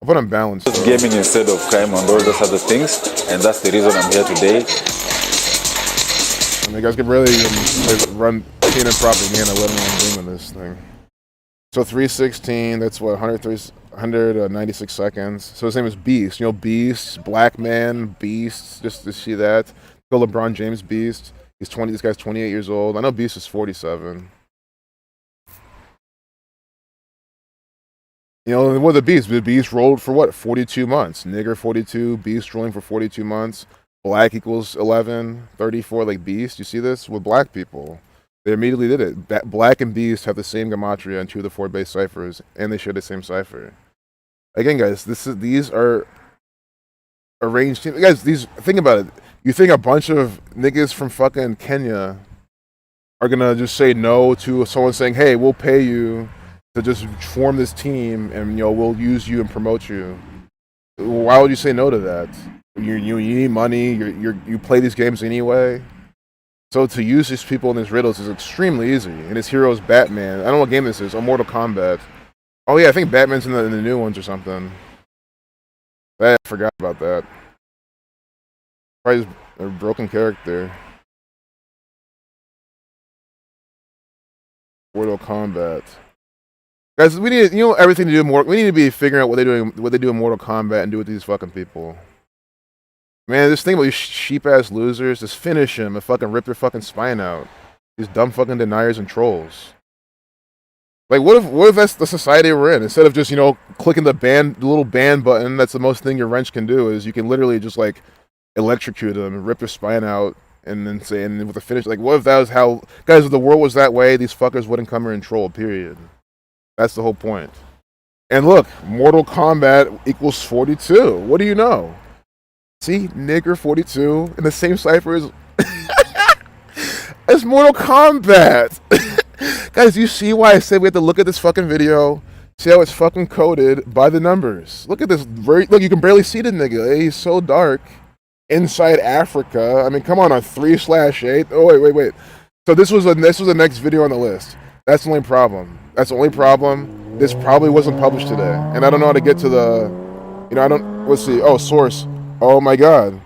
I'll put on balance. Just gaming instead of crime and all those other things, and that's the reason I'm here today. I mean, you guys can really run peanut propaganda, let alone gaming this thing. So 316, that's what, 196 seconds. So his name is Beast. Beast, Black Man, Beast, just to see that. Go LeBron James Beast. This guy's 28 years old. I know Beast is 47. What the Beast? The Beast rolled for what? 42 months. Nigger 42, Beast rolling for 42 months. Black equals 11, 34, like Beast. You see this? With black people. They immediately did it. Black and Beast have the same gematria and 2 of the 4 base ciphers, and they share the same cipher. Again, guys, these are arranged teams. Guys, think about it. You think a bunch of niggas from fucking Kenya are gonna just say no to someone saying, "Hey, we'll pay you to just form this team, and we'll use you and promote you"? Why would you say no to that? You need money. You play these games anyway. So to use these people in these riddles is extremely easy. And his hero is Batman. I don't know what game this is. Mortal Kombat. Oh yeah, I think Batman's in the new ones or something. I forgot about that. Probably a broken character. Mortal Kombat. Guys, we need everything to do more. We need to be figuring out what they do in Mortal Kombat and do with these fucking people. Man, this thing about these sheep-ass losers, just finish them and fucking rip their fucking spine out. These dumb fucking deniers and trolls. Like, what if that's the society we're in? Instead of just, clicking the little ban button, that's the most thing your wrench can do, is you can literally just, like, electrocute them and rip their spine out and then say, and with the finish, like, what if that was how, guys, if the world was that way, these fuckers wouldn't come here and troll, period. That's the whole point. And look, Mortal Kombat equals 42. What do you know? See, nigger 42 in the same cipher as as Mortal Kombat. Guys, you see why I said we have to look at this fucking video, see how it's fucking coded by the numbers. Look at this. Look, you can barely see the nigga. He's so dark. Inside Africa. I mean, come on 3/8. Oh, wait. So this was the next video on the list. That's the only problem. This probably wasn't published today. And I don't know how to get to the, let's see. Oh, source. Oh my God.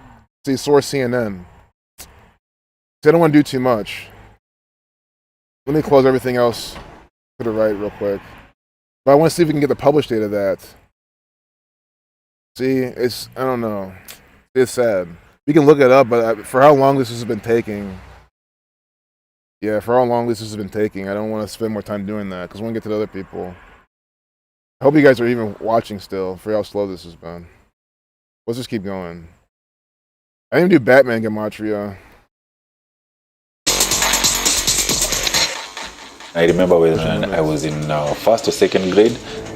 See, source CNN. I don't want to do too much. Let me close everything else to the right real quick. But I want to see if we can get the published date of that. See, I don't know. It's sad. We can look it up, but for how long this has been taking, I don't want to spend more time doing that because I want to get to the other people. I hope you guys are even watching still for how slow this has been. Let's just keep going. I didn't even do Batman gematria. I remember when I was in first or second grade,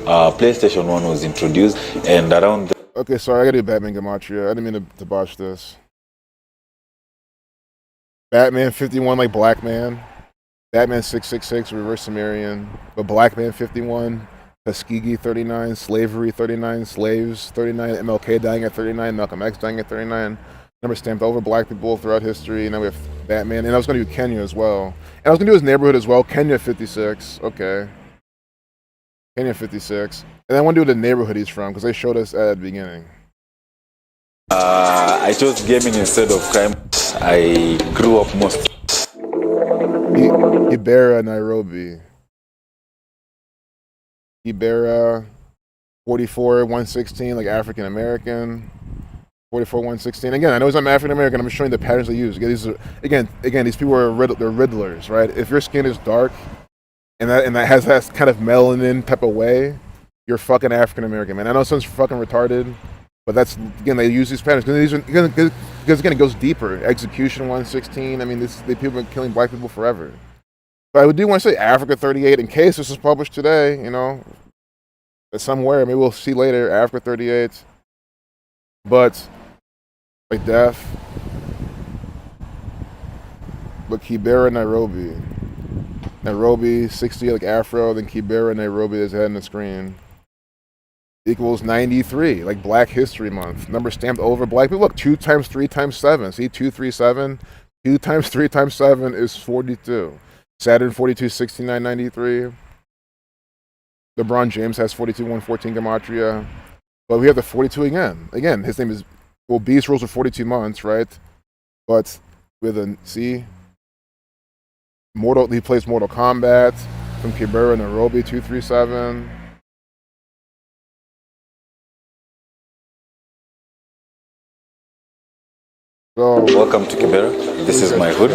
PlayStation 1 was introduced, and around the... Okay, sorry, I gotta do Batman gematria. I didn't mean to botch this. Batman 51 like Black Man. Batman 666, Reverse Sumerian. But Black Man 51, Tuskegee 39, Slavery 39, Slaves 39, MLK dying at 39, Malcolm X dying at 39. Number stamped over black people throughout history. Now we have Batman. And I was going to do Kenya as well. And I was going to do his neighborhood as well. Kenya 56. Okay. Kenya 56. And I want to do the neighborhood he's from because they showed us at the beginning. I chose gaming instead of crime. I grew up most... Kibera, Nairobi. Kibera, 44, 116, like African American. 44, 116. Again, I know I'm African American. I'm just showing the patterns they use. Again, these people are they're riddlers, right? If your skin is dark and that has that kind of melanin type of way, you're fucking African American, man. I know it sounds fucking retarded, but that's, again, they use these patterns because again, it goes deeper. Execution 116. I mean, the people have been killing black people forever. But I do want to say Africa 38 in case this is published today. Somewhere, maybe we'll see later. Africa 38, but like death. But Kibera, Nairobi 60 like Afro. Then Kibera, Nairobi is ahead on the screen. Equals 93, like Black History Month. Number stamped over black people. Look, 2 times 3 times 7. See, 237. 2 times 3 times 7 is 42. Saturn 42, 69, 93. LeBron James has 42, 114 gematria. But we have the 42 again. Again, his name is, well, Beast rules for 42 months, right? But with a, see? He plays Mortal Kombat from Kibera, Nairobi, 237. So, welcome to Kibera. This is my hood.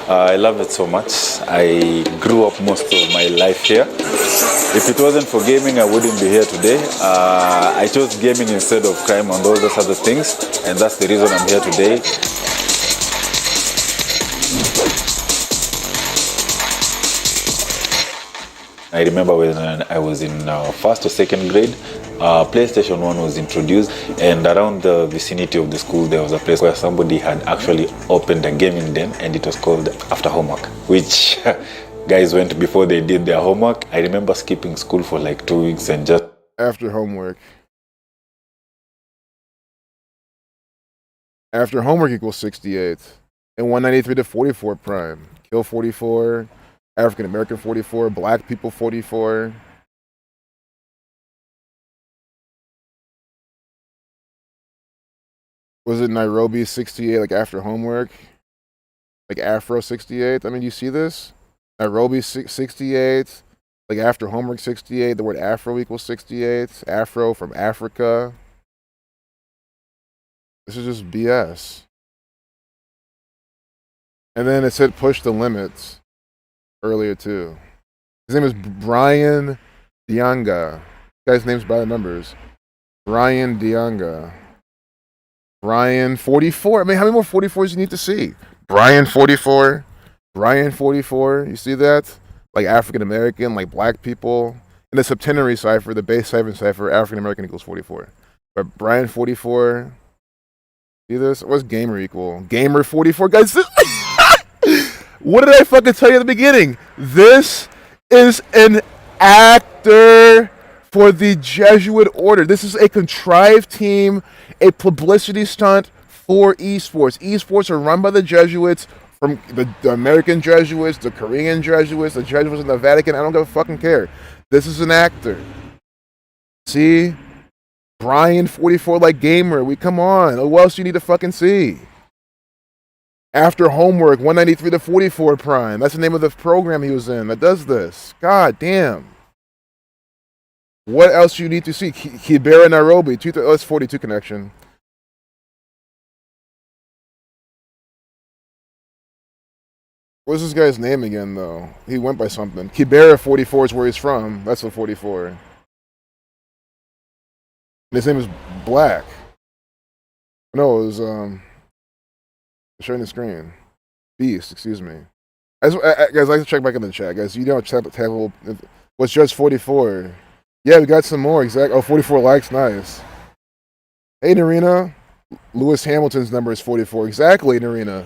I love it so much. I grew up most of my life here. If it wasn't for gaming, I wouldn't be here today. I chose gaming instead of crime and all those other things, and that's the reason I'm here today. I remember when I was in first or second grade, PlayStation 1 was introduced, and around the vicinity of the school there was a place where somebody had actually opened a gaming den, and it was called After Homework, which guys went before they did their homework. I remember skipping school for like 2 weeks and just... After Homework. After Homework equals 68. And 193 to 44 prime. Kill 44. African American 44. Black people 44. Was it Nairobi 68, like After Homework? Like Afro 68? I mean, you see this? Nairobi 68, like After Homework 68. The word Afro equals 68. Afro from Africa. This is just BS. And then it said push the limits earlier too. His name is Brian Dianga. This guy's name's by the numbers. Brian Dianga. Brian 44. I mean, how many more 44s do you need to see? Brian 44. Brian 44. You see that? Like African American, like black people. In the septenary cipher, the base cipher, African American equals 44. But Brian 44. See this? What's gamer equal? Gamer 44. Guys, what did I fucking tell you at the beginning? This is an actor for the Jesuit order. This is a contrived team, a publicity stunt for esports. Esports are run by the Jesuits, from the American Jesuits, the Korean Jesuits, the Jesuits in the Vatican. I don't give a fucking care. This is an actor. See? Brian 44 like gamer. We come on. Who else do you need to fucking see? After homework, 193 to 44 prime. That's the name of the program he was in that does this. God damn. What else do you need to see? Kibera Nairobi. That's 42 connection. What's this guy's name again, though? He went by something. Kibera 44 is where he's from. That's the 44. And his name is Black. No, it was, sharing the screen. Beast, excuse me. Guys, I like to check back in the chat, guys. You know, what's just 44? Yeah, we got some more. Exactly. Oh, 44 likes. Nice. Hey, Narina. Lewis Hamilton's number is 44. Exactly, Narina.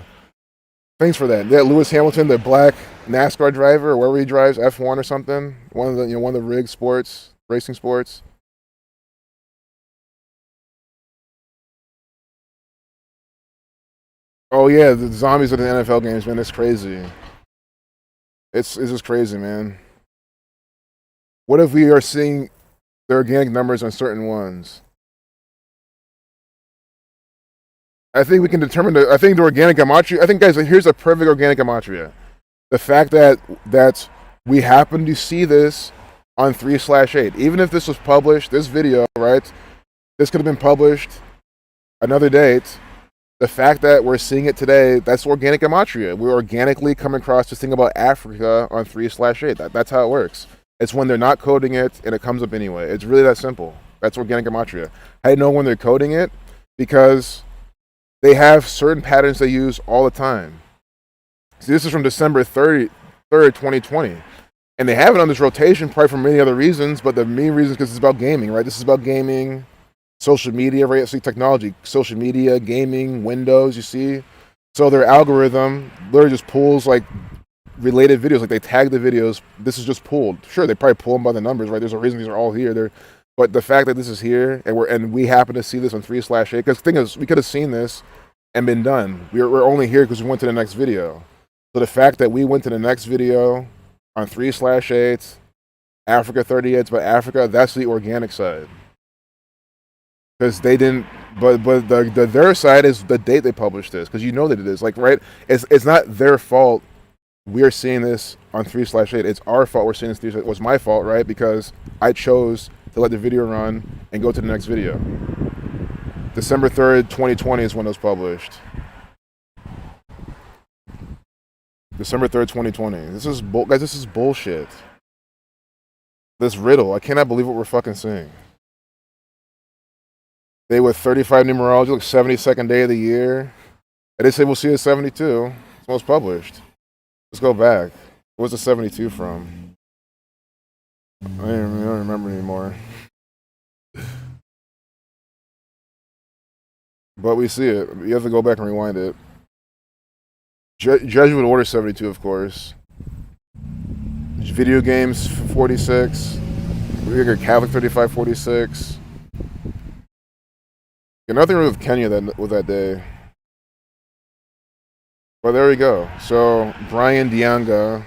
Thanks for that. Yeah, Lewis Hamilton, the black NASCAR driver, or wherever he drives, F1 or something. One of the rig sports, racing sports. Oh yeah, the zombies at the NFL games, man. It's crazy. It's just crazy, man. What if we are seeing the organic numbers on certain ones? I think we can determine I think the organic gematria. I think, guys, here's a perfect organic gematria. The fact that we happen to see this on 3/8. Even if this was published, this video, right? This could have been published another date. The fact that we're seeing it today, that's organic gematria. We're organically coming across this thing about Africa on 3/8. That's how it works. It's when they're not coding it and it comes up anyway. It's really that simple. That's organic gematria. I know when they're coding it because they have certain patterns they use all the time. See, this is from December 3rd, 2020. And they have it on this rotation probably for many other reasons, but the main reason is because it's about gaming, right? This is about gaming, social media, right? See, technology, social media, gaming, Windows, you see? So their algorithm literally just pulls like related videos, like they tag the videos. This is just pulled. Sure, they probably pull them by the numbers, right? There's a reason these are all here. But the fact that this is here and we happen to see this on 3/8, because the thing is, we could have seen this and been done. We're only here because we went to the next video. So the fact that we went to the next video on 3/8, Africa 38, but Africa, that's the organic side. Because they didn't, but their side is the date they published this, because you know that it is, like, right? It's not their fault we're seeing this on 3/8. It's our fault we're seeing this 3/8. It was my fault, right? Because I chose to let the video run and go to the next video. December 3rd, 2020 is when it was published. December 3rd, 2020. Guys, this is bullshit. This riddle, I cannot believe what we're fucking seeing. Day with 35 numerology, like 72nd day of the year. I did say we'll see it 72. It's when it was published. Let's go back. Where's the 72 from? I don't remember anymore. But we see it. You have to go back and rewind it. Jesuit Order 72, of course. Video games 46. We got Catholic 35, 46. Yeah, nothing with Kenya with that day. Well, there we go. So Brian Dianga.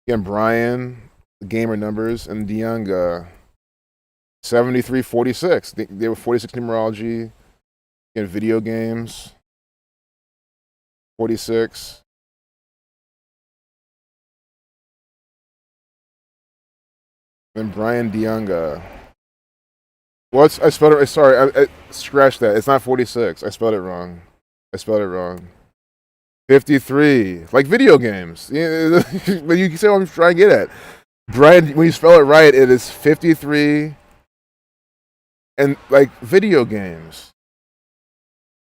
Again, Brian, the gamer numbers, and Dianga. 73, 46. They were 46 numerology. Again, video games. 46. And Brian Dianga. Well, I spelled it. Sorry, I scratched that. It's not 46. I spelled it wrong. 53. Like video games. Yeah, but you can see what I'm trying to get at. Brian, when you spell it right, it is 53. And like video games.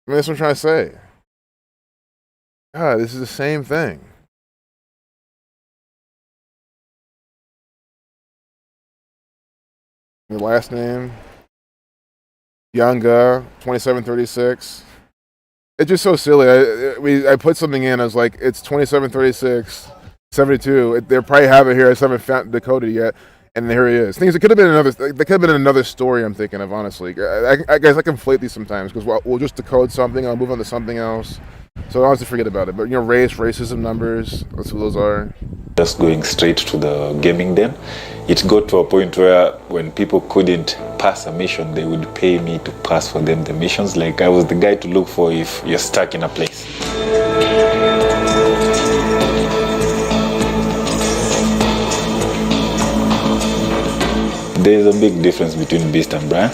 I mean, that's what I'm trying to say. God, this is the same thing. Your last name, Yanga, 2736. It's just so silly. I put something in. I was like, it's 2736, 72. They probably have it here. I just haven't found decoded yet. And here he is. Things. It could have been another. There could have been another story. I'm thinking of, honestly. I guess I conflate these sometimes because we'll just decode something. I'll move on to something else. So I honestly forget about it. But race, racism numbers. That's what those are. Just going straight to the gaming den. It got to a point where when people couldn't pass a mission, they would pay me to pass for them the missions. Like I was the guy to look for if you're stuck in a place. There is a big difference between Beast and Brian.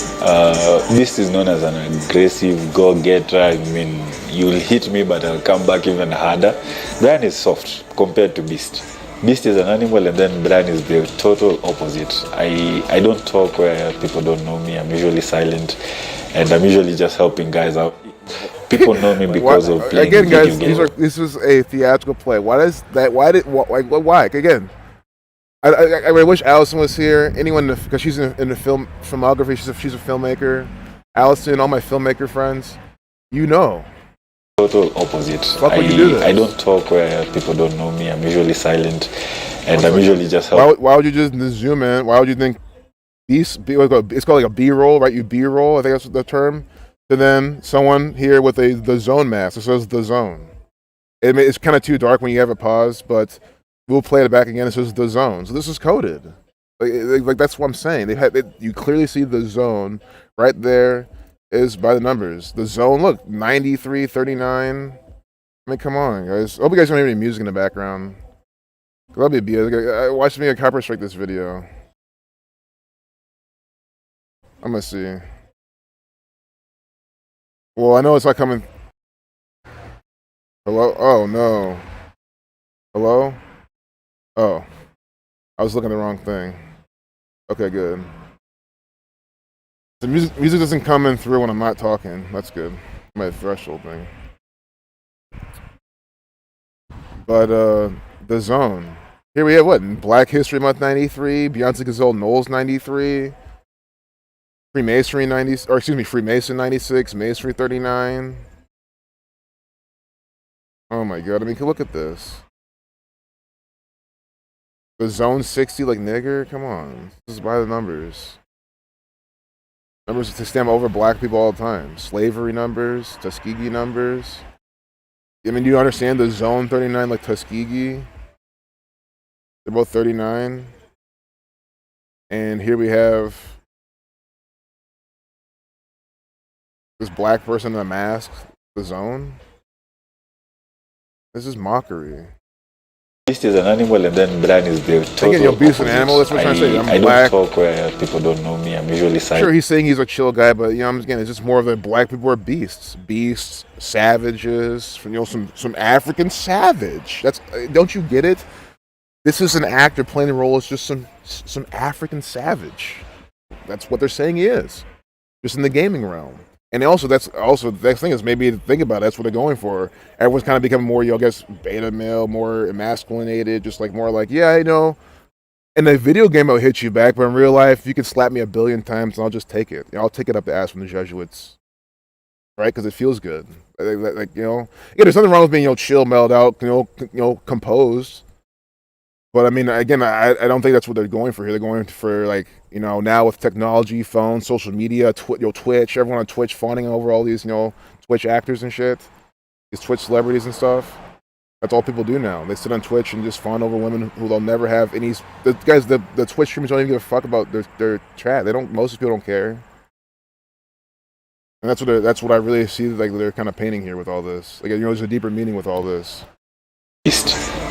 Beast is known as an aggressive go-getter. I mean, you'll hit me, but I'll come back even harder. Brian is soft compared to Beast. Beast is an animal, and then Brian is the total opposite. I don't talk where people don't know me. I'm usually silent, and I'm usually just helping guys out. People know me because of playing again, video guys. games. This is a theatrical play. Why does that? Why? Again. I wish Allison was here. Anyone, because she's in the filmography. She's a filmmaker. Allison, all my filmmaker friends, Total opposite. Fuck when you do this. I don't talk where people don't know me. I'm usually silent, and I'm usually just helping. Why would you just zoom in? Why would you think it's called like a B-roll, right? You B-roll, I think that's the term. And then someone here with the zone mask. It says the zone. It's kind of too dark when you have a pause, but we'll play it back again. It says the zone. So this is coded. Like that's what I'm saying. You clearly see the zone right there is by the numbers. The zone, look, 93, 39. I mean, come on, guys. I hope you guys don't hear any music in the background. That'll be watch me a copyright strike this video. I'm gonna see. Well, I know it's not coming. Hello? Oh no. Hello? Oh, I was looking at the wrong thing. Okay, good. The music doesn't come in through when I'm not talking. That's good. My threshold thing. But the zone. Here we have what? Black History Month 93, Beyonce Gazelle Knowles 93, Freemason 96, Masonry 39. Oh my god, I mean, look at this. The zone 60, like nigger? Come on. This is by the numbers. Numbers to stand over black people all the time. Slavery numbers, Tuskegee numbers. I mean, do you understand the zone 39 like Tuskegee? They're both 39. And here we have this black person in a mask, the zone. This is mockery. Beast is an animal, and then Brian is the total Again, Beast is an opposite. animal. That's what I'm trying to say. I'm I black. don't talk where people don't know me. I'm usually silent. Sure, he's saying he's a chill guy, but again, it's just more of the black people are beasts, savages. Some African savage. Don't you get it? This is an actor playing the role as just some African savage. That's what they're saying he is, just in the gaming realm. And that's the next thing is maybe think about it, that's what they're going for. Everyone's kind of becoming more, I guess, beta male, more emasculinated, just like more like, yeah, I know. In a video game, I'll hit you back, but in real life, you can slap me 1 billion times and I'll just take it. I'll take it up the ass from the Jesuits, right? Because it feels good. Like yeah, there's nothing wrong with being chill, mellowed out, composed. But I mean, again, I don't think that's what they're going for here. They're going for now with technology, phones, social media, Twitch, everyone on Twitch fawning over all these, Twitch actors and shit, these Twitch celebrities and stuff. That's all people do now. They sit on Twitch and just fawn over women who they'll never have any. The Twitch streamers don't even give a fuck about their chat. Most people don't care. And that's what I really see like they're kind of painting here with all this. Like there's a deeper meaning with all this.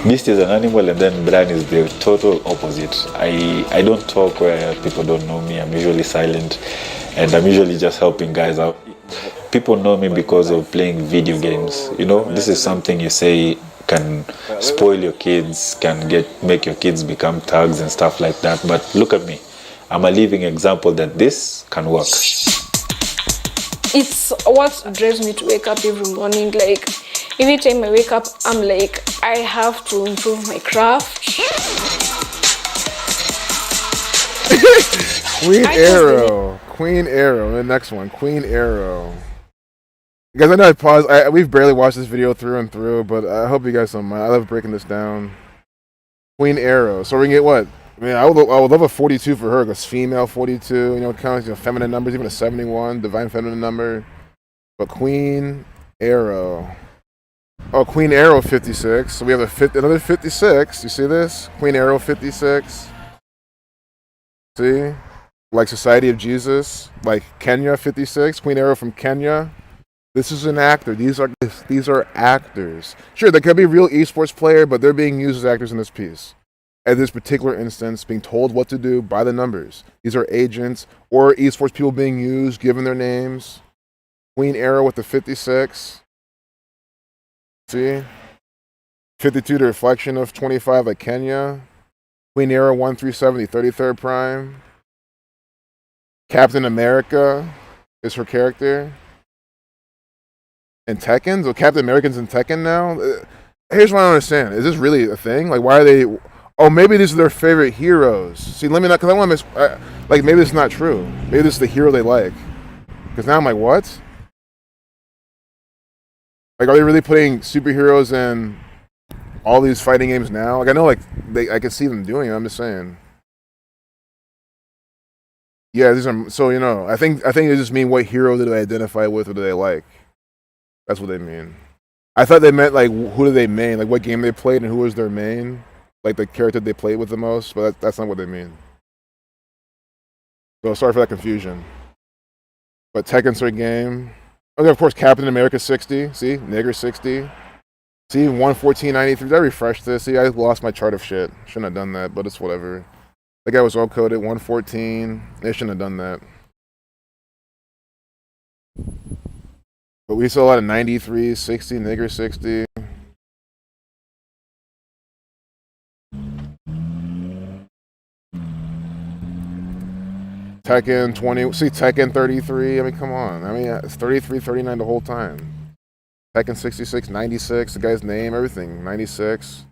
Beast is an animal, and then Brian is the total opposite. I don't talk where people don't know me. I'm usually silent, and I'm usually just helping guys out. People know me because of playing video games. This is something you say can spoil your kids, can make your kids become thugs and stuff like that. But look at me. I'm a living example that this can work. It's what drives me to wake up every morning. Like, Every time I wake up, I'm like, I have to improve my craft. Queen Arrow. The next one, Queen Arrow. Guys, I know I paused. We've barely watched this video through and through, but I hope you guys don't mind. I love breaking this down. Queen Arrow. So we're gonna get what? I mean, I would love a 42 for her, because female 42, kind of feminine numbers, even a 71, divine feminine number. But Queen Arrow. Oh, Queen Arrow 56. So we have another 56. You see this? Queen Arrow 56. See? Like Society of Jesus. Like Kenya 56. Queen Arrow from Kenya. This is an actor. These are actors. Sure, they could be a real esports player, but they're being used as actors in this piece. At this particular instance, being told what to do by the numbers. These are agents or esports people being used, given their names. Queen Arrow with the 56. See? 52, the reflection of 25, like Kenya. Queen Arrow 137, the 33rd prime. Captain America is her character. And Tekken? So Captain American's in Tekken now? Here's what I don't understand. Is this really a thing? Like, why are they... Oh, maybe these are their favorite heroes. See, let me not... Because I want to like, maybe it's not true. Maybe this is the hero they like. Because now I'm like, what? Like, are they really putting superheroes in all these fighting games now? Like, I know, like, I can see them doing it. I'm just saying. Yeah, these are... So, I think they just mean what hero do they identify with or do they like. That's what they mean. I thought they meant, like, who do they main? Like, what game they played and who was their main? Like, the character they played with the most? But that's not what they mean. So, sorry for that confusion. But Tekken's their game. Okay, of course, Captain America 60. See? Nigger 60. See? 114.93. Did I refresh this? See, I lost my chart of shit. Shouldn't have done that, but it's whatever. That guy was all coded. 114. They shouldn't have done that. But we saw a lot of 93, 60, nigger 60. Tekken 20. See, Tekken 33. I mean, come on. I mean, it's 33, 39 the whole time. Tekken 66, 96. The guy's name, everything. 96.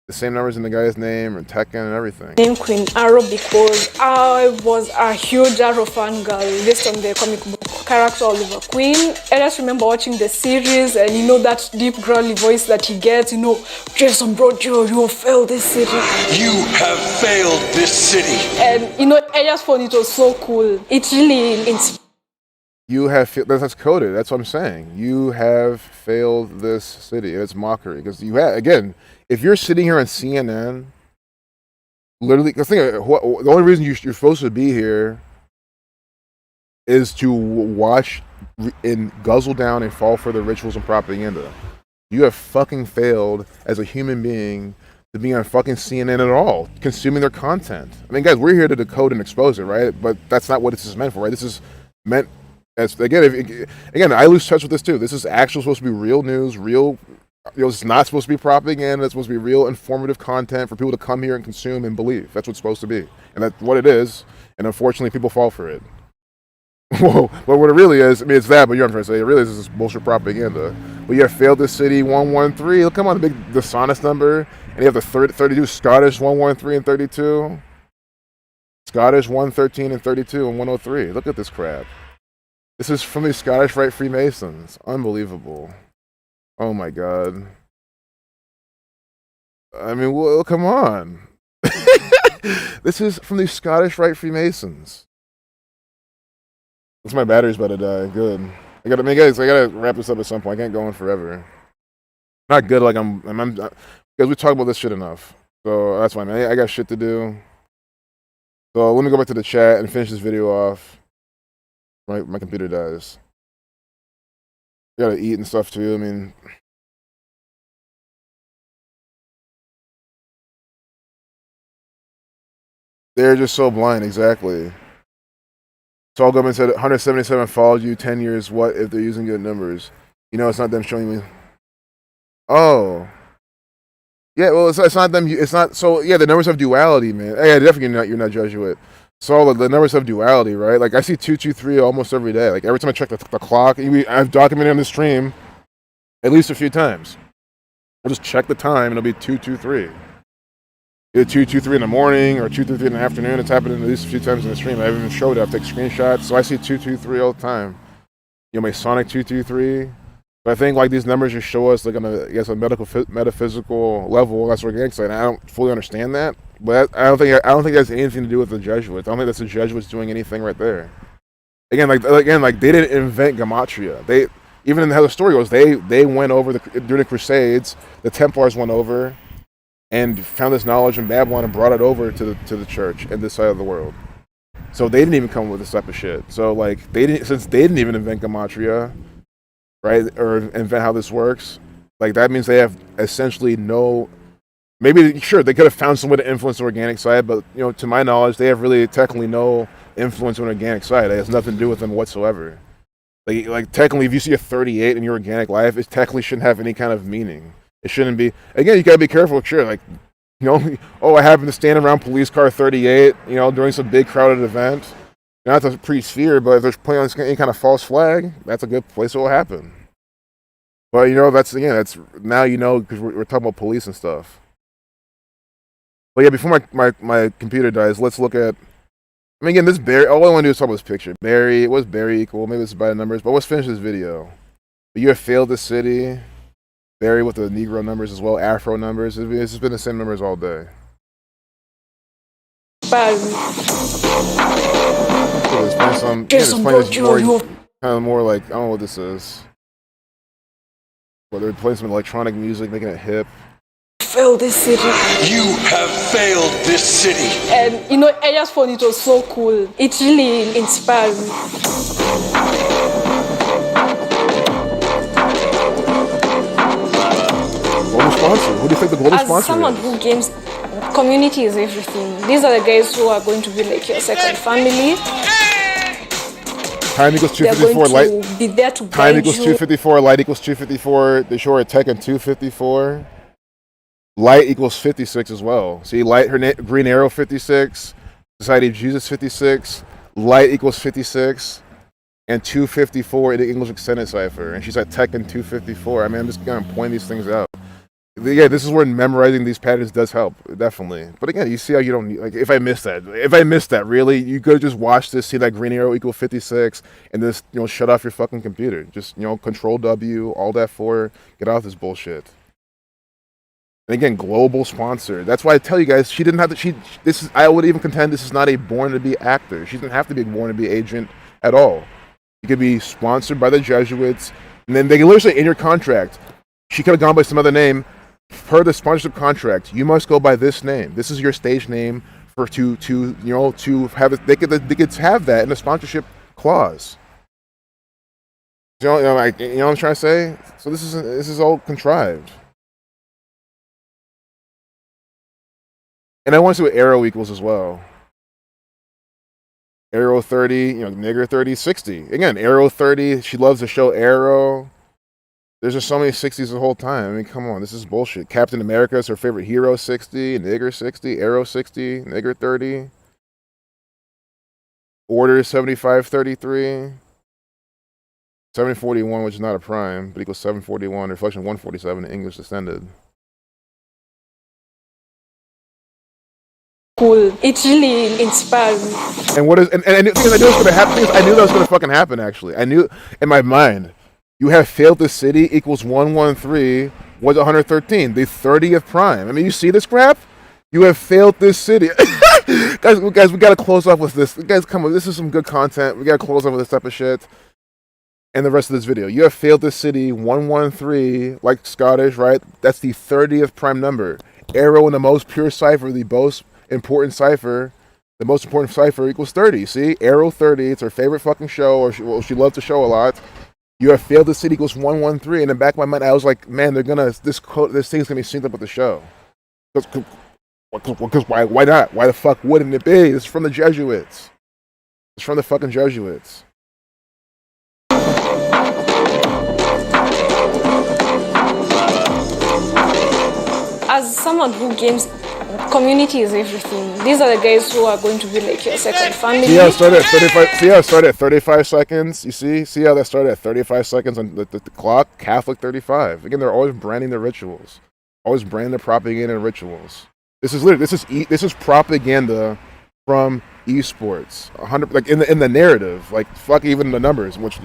The same numbers in the guy's name and Tekken and everything. Name Queen Arrow because I was a huge Arrow fan girl based on the comic book character Oliver Queen. I just remember watching the series and that deep growly voice that he gets, Jason Brodio, you have failed this city. You have failed this city. And I just found it was so cool. It really inspired. You have that's coded. That's what I'm saying. You have failed this city. It's mockery because you have again. If you're sitting here on CNN, literally, the only reason you're supposed to be here is to watch and guzzle down and fall for the rituals and propaganda. You have fucking failed as a human being to be on fucking CNN at all, consuming their content. I mean, guys, we're here to decode and expose it, right? But that's not what this is meant for, right? This is meant as, again, I lose touch with this too. This is actually supposed to be real news, real... it's not supposed to be propaganda. It's supposed to be real informative content for people to come here and consume and believe. That's what it's supposed to be. And that's what it is. And unfortunately, people fall for it. Whoa. But what it really is, I mean, it's that, but you're trying to say, it really is this bullshit propaganda. But you have failed this city 113. Look, come on, the dishonest number. And you have the 32 Scottish 113 and 32. Scottish 113 and 32 and 103. Look at this crap. This is from the Scottish Rite Freemasons. Unbelievable. Oh my god. I mean, well, come on. This is from the Scottish Rite Freemasons. That's my battery's about to die. Good. I gotta wrap this up at some point. I can't go on forever. Not good like I'm because we talk about this shit enough. So that's fine, man. I got shit to do. So let me go back to the chat and finish this video off. My computer dies. You gotta eat and stuff too. I mean, they're just so blind. Exactly. Tall Government said 177 followed you 10 years. What if they're using good numbers? It's not them showing me. Oh. Yeah, well, it's not them. It's not. So, yeah, the numbers have duality, man. Yeah, definitely you're not Jesuit. So the numbers have duality, right? Like, I see 223 almost every day. Like, every time I check the clock, I've documented on the stream, at least a few times. I'll just check the time, and it'll be 223. Either 223 in the morning or 223 in the afternoon. It's happened at least a few times in the stream. I even showed it. I've taken screenshots, so I see 223 all the time. Masonic 223. But I think like these numbers just show us like on a metaphysical level. That's organic side. I don't fully understand that, but I don't think that's anything to do with the Jesuits. I don't think that's the Jesuits doing anything right there. Again, like they didn't invent gematria. They even in how the story goes, they went over during the Crusades. The Templars went over and found this knowledge in Babylon and brought it over to the church and this side of the world. So they didn't even come up with this type of shit. So like since they didn't even invent gematria, right, or invent how this works, like that means they have essentially no. Maybe sure they could have found some way to influence the organic side, but to my knowledge, they have really technically no influence on the organic side. It has nothing to do with them whatsoever. Like technically, if you see a 38 in your organic life, it technically shouldn't have any kind of meaning. It shouldn't be. Again, you gotta be careful. Sure, like I happen to stand around police car 38, during some big crowded event. Not to preach fear, but if there's playing on any kind of false flag, that's a good place it will happen. But that's now because we're talking about police and stuff. But yeah, before my computer dies, let's look at. I mean, again, this Barry. All I want to do is talk about this picture. Barry, what's Barry equal? Maybe this is by the numbers, but let's finish this video. You have failed the city. Barry with the Negro numbers as well, Afro numbers. It's just been the same numbers all day. It's kind of more like, I don't know what this is. But they're playing some electronic music, making it hip. Failed this city. You have failed this city. And I just found it was so cool. It really inspired me. Global sponsor. Who do you think the global sponsor is? As someone who games, community is everything. These are the guys who are going to be like your second family. Time equals 254. Light. Be there to time equals 254. Light equals 254. They show her Tekken 254. Light equals 56 as well. See, light, her green arrow 56. Society of Jesus 56. Light equals 56. And 254 in the English extended cipher. And she's at Tekken 254. I mean, I'm just going to point these things out. Yeah, this is where memorizing these patterns does help, definitely. But again, you see how you don't need, like, if I missed that, really, you could just watch this, see that green arrow equal 56, and just, shut off your fucking computer. Just, Control W, Alt F4, get off this bullshit. And again, global sponsor. That's why I tell you guys, she didn't have to, I would even contend this is not a born-to-be actor. She doesn't have to be a born-to-be agent at all. You could be sponsored by the Jesuits, and then they can literally say in your contract, she could have gone by some other name. Per the sponsorship contract, you must go by this name. This is your stage name to have it. They could have that in the sponsorship clause. You know what I'm trying to say? So this is all contrived. And I want to see what arrow equals as well. Arrow 30, nigger 30, 60. Again, arrow 30. She loves the show Arrow. There's just so many 60s the whole time. I mean, come on, this is bullshit. Captain America is her favorite hero, 60. Nigger 60. Arrow 60. Nigger 30. Order 7533. 741, which is not a prime, but equals 741. Reflection 147 in English extended. Cool. It really inspired me. And what is and I knew it was gonna happen. I knew that was gonna fucking happen. Actually, I knew in my mind. You have failed the city equals 113 was 113, the 30th prime. I mean, you see this crap? You have failed this city. guys, we got to close off with this. Guys, come on. This is some good content. We got to close off with this type of shit. And the rest of this video. You have failed this city 113, like Scottish, right? That's the 30th prime number. Arrow in the most pure cipher, the most important cipher. The most important cipher equals 30. See? Arrow 30. It's her favorite fucking show, or she loves to show a lot. You have failed the city equals 113. In the back of my mind, I was like, man, they're gonna this thing's gonna be synced up with the show. Because why not? Why the fuck wouldn't it be? It's from the Jesuits. It's from the fucking Jesuits. As someone who games, community is everything. These are the guys who are going to be like your second family. See how it started at 35. See how it started at 35 seconds. You see how that started at 35 seconds on the clock. Catholic 35. Again, they're always branding their rituals, always branding their propaganda and rituals. This is propaganda from esports. 100, like in the narrative, like fuck even the numbers, which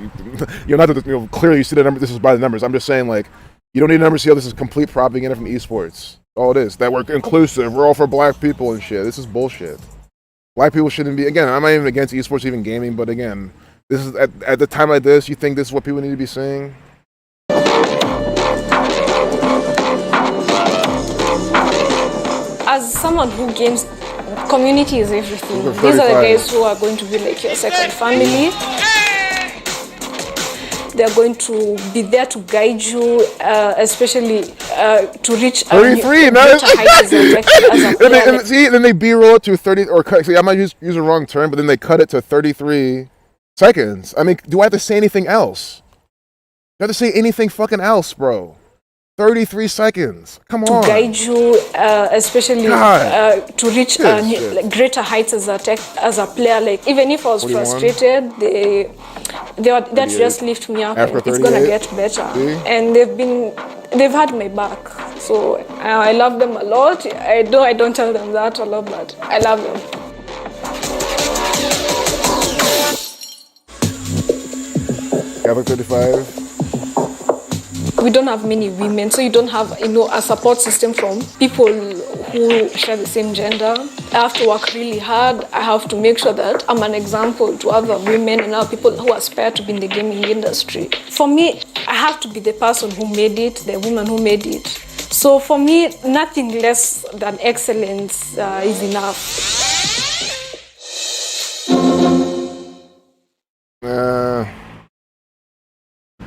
you're not, clearly you see the number. This is by the numbers. I'm just saying, like, you don't need numbers to see how this is complete propaganda from esports. All it is, that we're inclusive, we're all for black people and shit. This is bullshit. Black people shouldn't be. Again, I'm not even against esports, even gaming, but again, this is at the time like this. You think this is what people need to be saying? As someone who games, community is everything. These are the guys who are going to be like your second family. They're going to be there to guide you, especially to reach 33. Then they B-roll it to 30 or cut. See, I might use the wrong term, but then they cut it to 33 seconds. I mean, do I have to say anything else? Do I have to say anything fucking else, bro? 33 seconds. Come on. To guide you, especially to reach greater heights as a player. Like, even if I was 41. Frustrated, they just lift me up. And it's gonna get better. See? And they've had my back. So I love them a lot. I don't tell them that a lot, but I love them. Catholic 35. We don't have many women, so you don't have, a support system from people who share the same gender. I have to work really hard. I have to make sure that I'm an example to other women and other people who aspire to be in the gaming industry. For me, I have to be the person who made it, the woman who made it. So for me, nothing less than excellence is enough.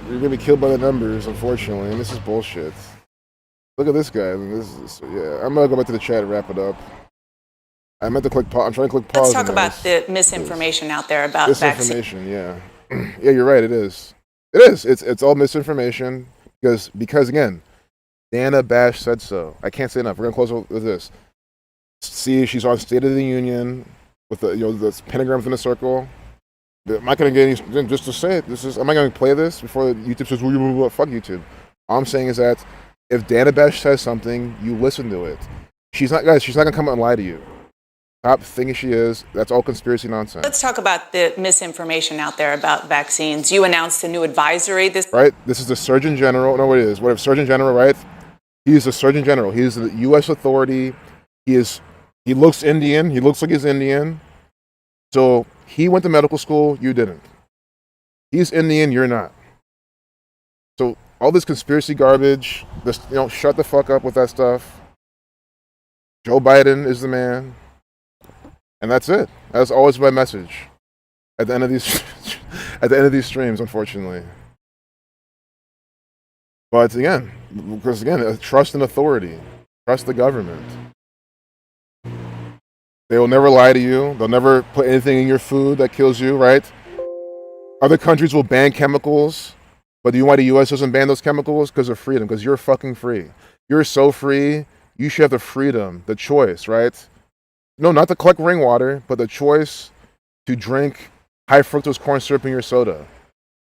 You're gonna be killed by the numbers, unfortunately, and this is bullshit. Look at this guy. I'm gonna go back to the chat and wrap it up. I meant to click pause. I'm trying to click pause. Let's talk about the misinformation out there about misinformation. Yeah, yeah, you're right. It is. It's all misinformation because again, Dana Bash said so. I can't say enough. We're gonna close with this. See, she's on State of the Union with the the pentagram within a circle. I'm not going to get any, just to say it, am I going to play this before YouTube says, well, fuck YouTube? All I'm saying is that if Dana Bash says something, you listen to it. She's not going to come out and lie to you. Stop thinking she is. That's all conspiracy nonsense. Let's talk about the misinformation out there about vaccines. You announced a new advisory. Right? This is the Surgeon General. No, what it is. What if Surgeon General, right? He's the Surgeon General. He's the U.S. authority. He looks Indian. He looks like he's Indian. So he went to medical school, you didn't. He's Indian, you're not. So all this conspiracy garbage, shut the fuck up with that stuff. Joe Biden is the man. And that's it. That's always my message at the end of these streams, unfortunately. But again, trust in authority. Trust the government. They will never lie to you. They'll never put anything in your food that kills you, right? Other countries will ban chemicals, but do you know why the U.S. doesn't ban those chemicals? Because of freedom, because you're fucking free. You're so free, you should have the freedom, the choice, right? No, not to collect rainwater, but the choice to drink high fructose corn syrup in your soda,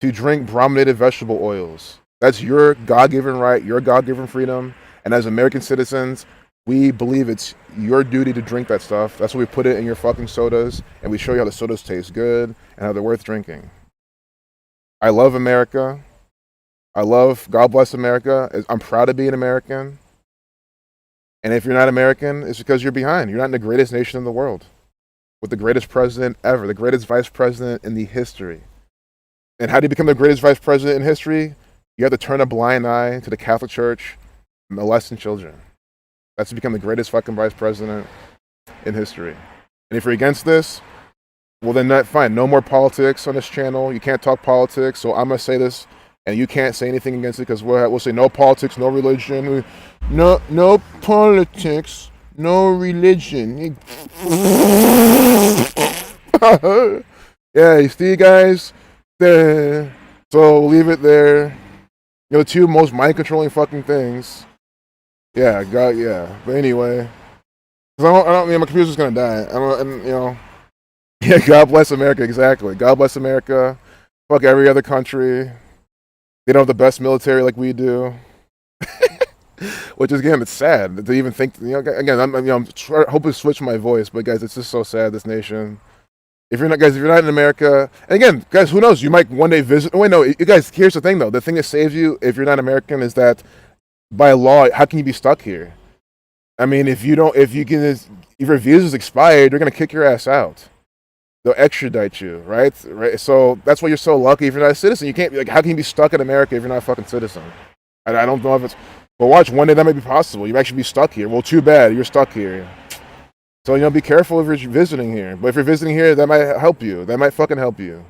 to drink brominated vegetable oils. That's your God-given right, your God-given freedom, and as American citizens, we believe it's your duty to drink that stuff. That's why we put it in your fucking sodas, and we show you how the sodas taste good and how they're worth drinking. I love America. God bless America. I'm proud to be an American. And if you're not American, it's because you're behind. You're not in the greatest nation in the world, with the greatest president ever, the greatest vice president in the history. And how do you become the greatest vice president in history? You have to turn a blind eye to the Catholic Church, molesting children. That's to become the greatest fucking vice president in history. And if you're against this, well then fine. No more politics on this channel. You can't talk politics. So I'm going to say this, and you can't say anything against it because we'll say no politics, no religion. No politics, no religion. Yeah, you see guys? There. So we'll leave it there. The two most mind-controlling fucking things. Yeah, God, yeah. But anyway, My computer's gonna die. Yeah, God bless America, exactly. God bless America. Fuck every other country. They don't have the best military like we do. Which is, again, it's sad to even think, again, I'm hoping to switch my voice, but guys, it's just so sad, this nation. If you're not in America, and again, guys, who knows? You might one day visit. Oh, wait, no, you guys. Here's the thing, though. The thing that saves you if you're not American is that by law, how can you be stuck here? I mean, if your visa's expired, they're gonna kick your ass out. They'll extradite you, right? Right. So that's why you're so lucky if you're not a citizen. You can't be like, how can you be stuck in America if you're not a fucking citizen? I don't know if it's. But watch, one day that might be possible. You might actually be stuck here. Well, too bad, you're stuck here. So, be careful if you're visiting here. But if you're visiting here, that might help you. That might fucking help you.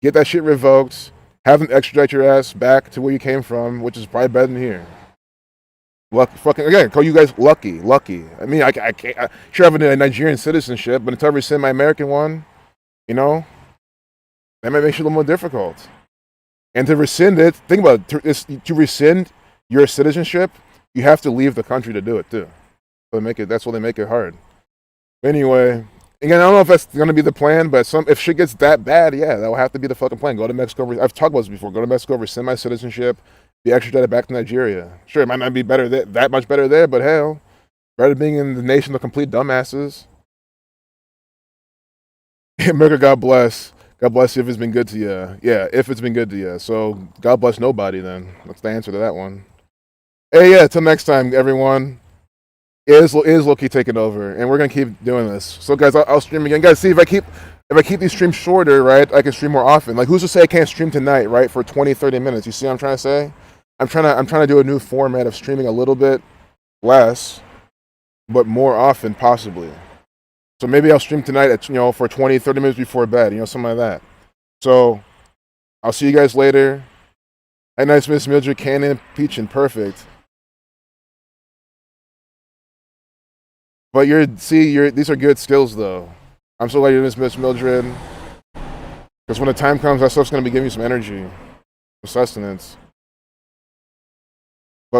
Get that shit revoked. Have them extradite your ass back to where you came from, which is probably better than here. Call you guys lucky. I mean, I sure have a Nigerian citizenship, but until I rescind my American one, that might make it a little more difficult. And to rescind it, think about it, to rescind your citizenship, you have to leave the country to do it too. So that's why they make it hard. Anyway, again, I don't know if that's going to be the plan, but if shit gets that bad, yeah, that will have to be the fucking plan. Go to Mexico. I've talked about this before. Go to Mexico, rescind my citizenship, be extradited back to Nigeria. Sure, it might not be that much better there, but hell, better being in the nation of complete dumbasses. America, God bless. God bless you if it's been good to you. Yeah, if it's been good to you. So, God bless nobody then. That's the answer to that one. Hey, yeah, till next time, everyone. Is Loki taking over, and we're gonna keep doing this. So, guys, I'll stream again. Guys, see if I keep these streams shorter, right? I can stream more often. Like, who's to say I can't stream tonight, right? For 20, 30 minutes. You see what I'm trying to say? I'm trying to do a new format of streaming a little bit less, but more often, possibly. So maybe I'll stream tonight at for 20, 30 minutes before bed, something like that. So I'll see you guys later. Hey, nice, Miss Mildred, Cannon, Peach, and Perfect. But these are good skills, though. I'm so glad you're Miss Mildred. Because when the time comes, that stuff's going to be giving you some energy, some sustenance.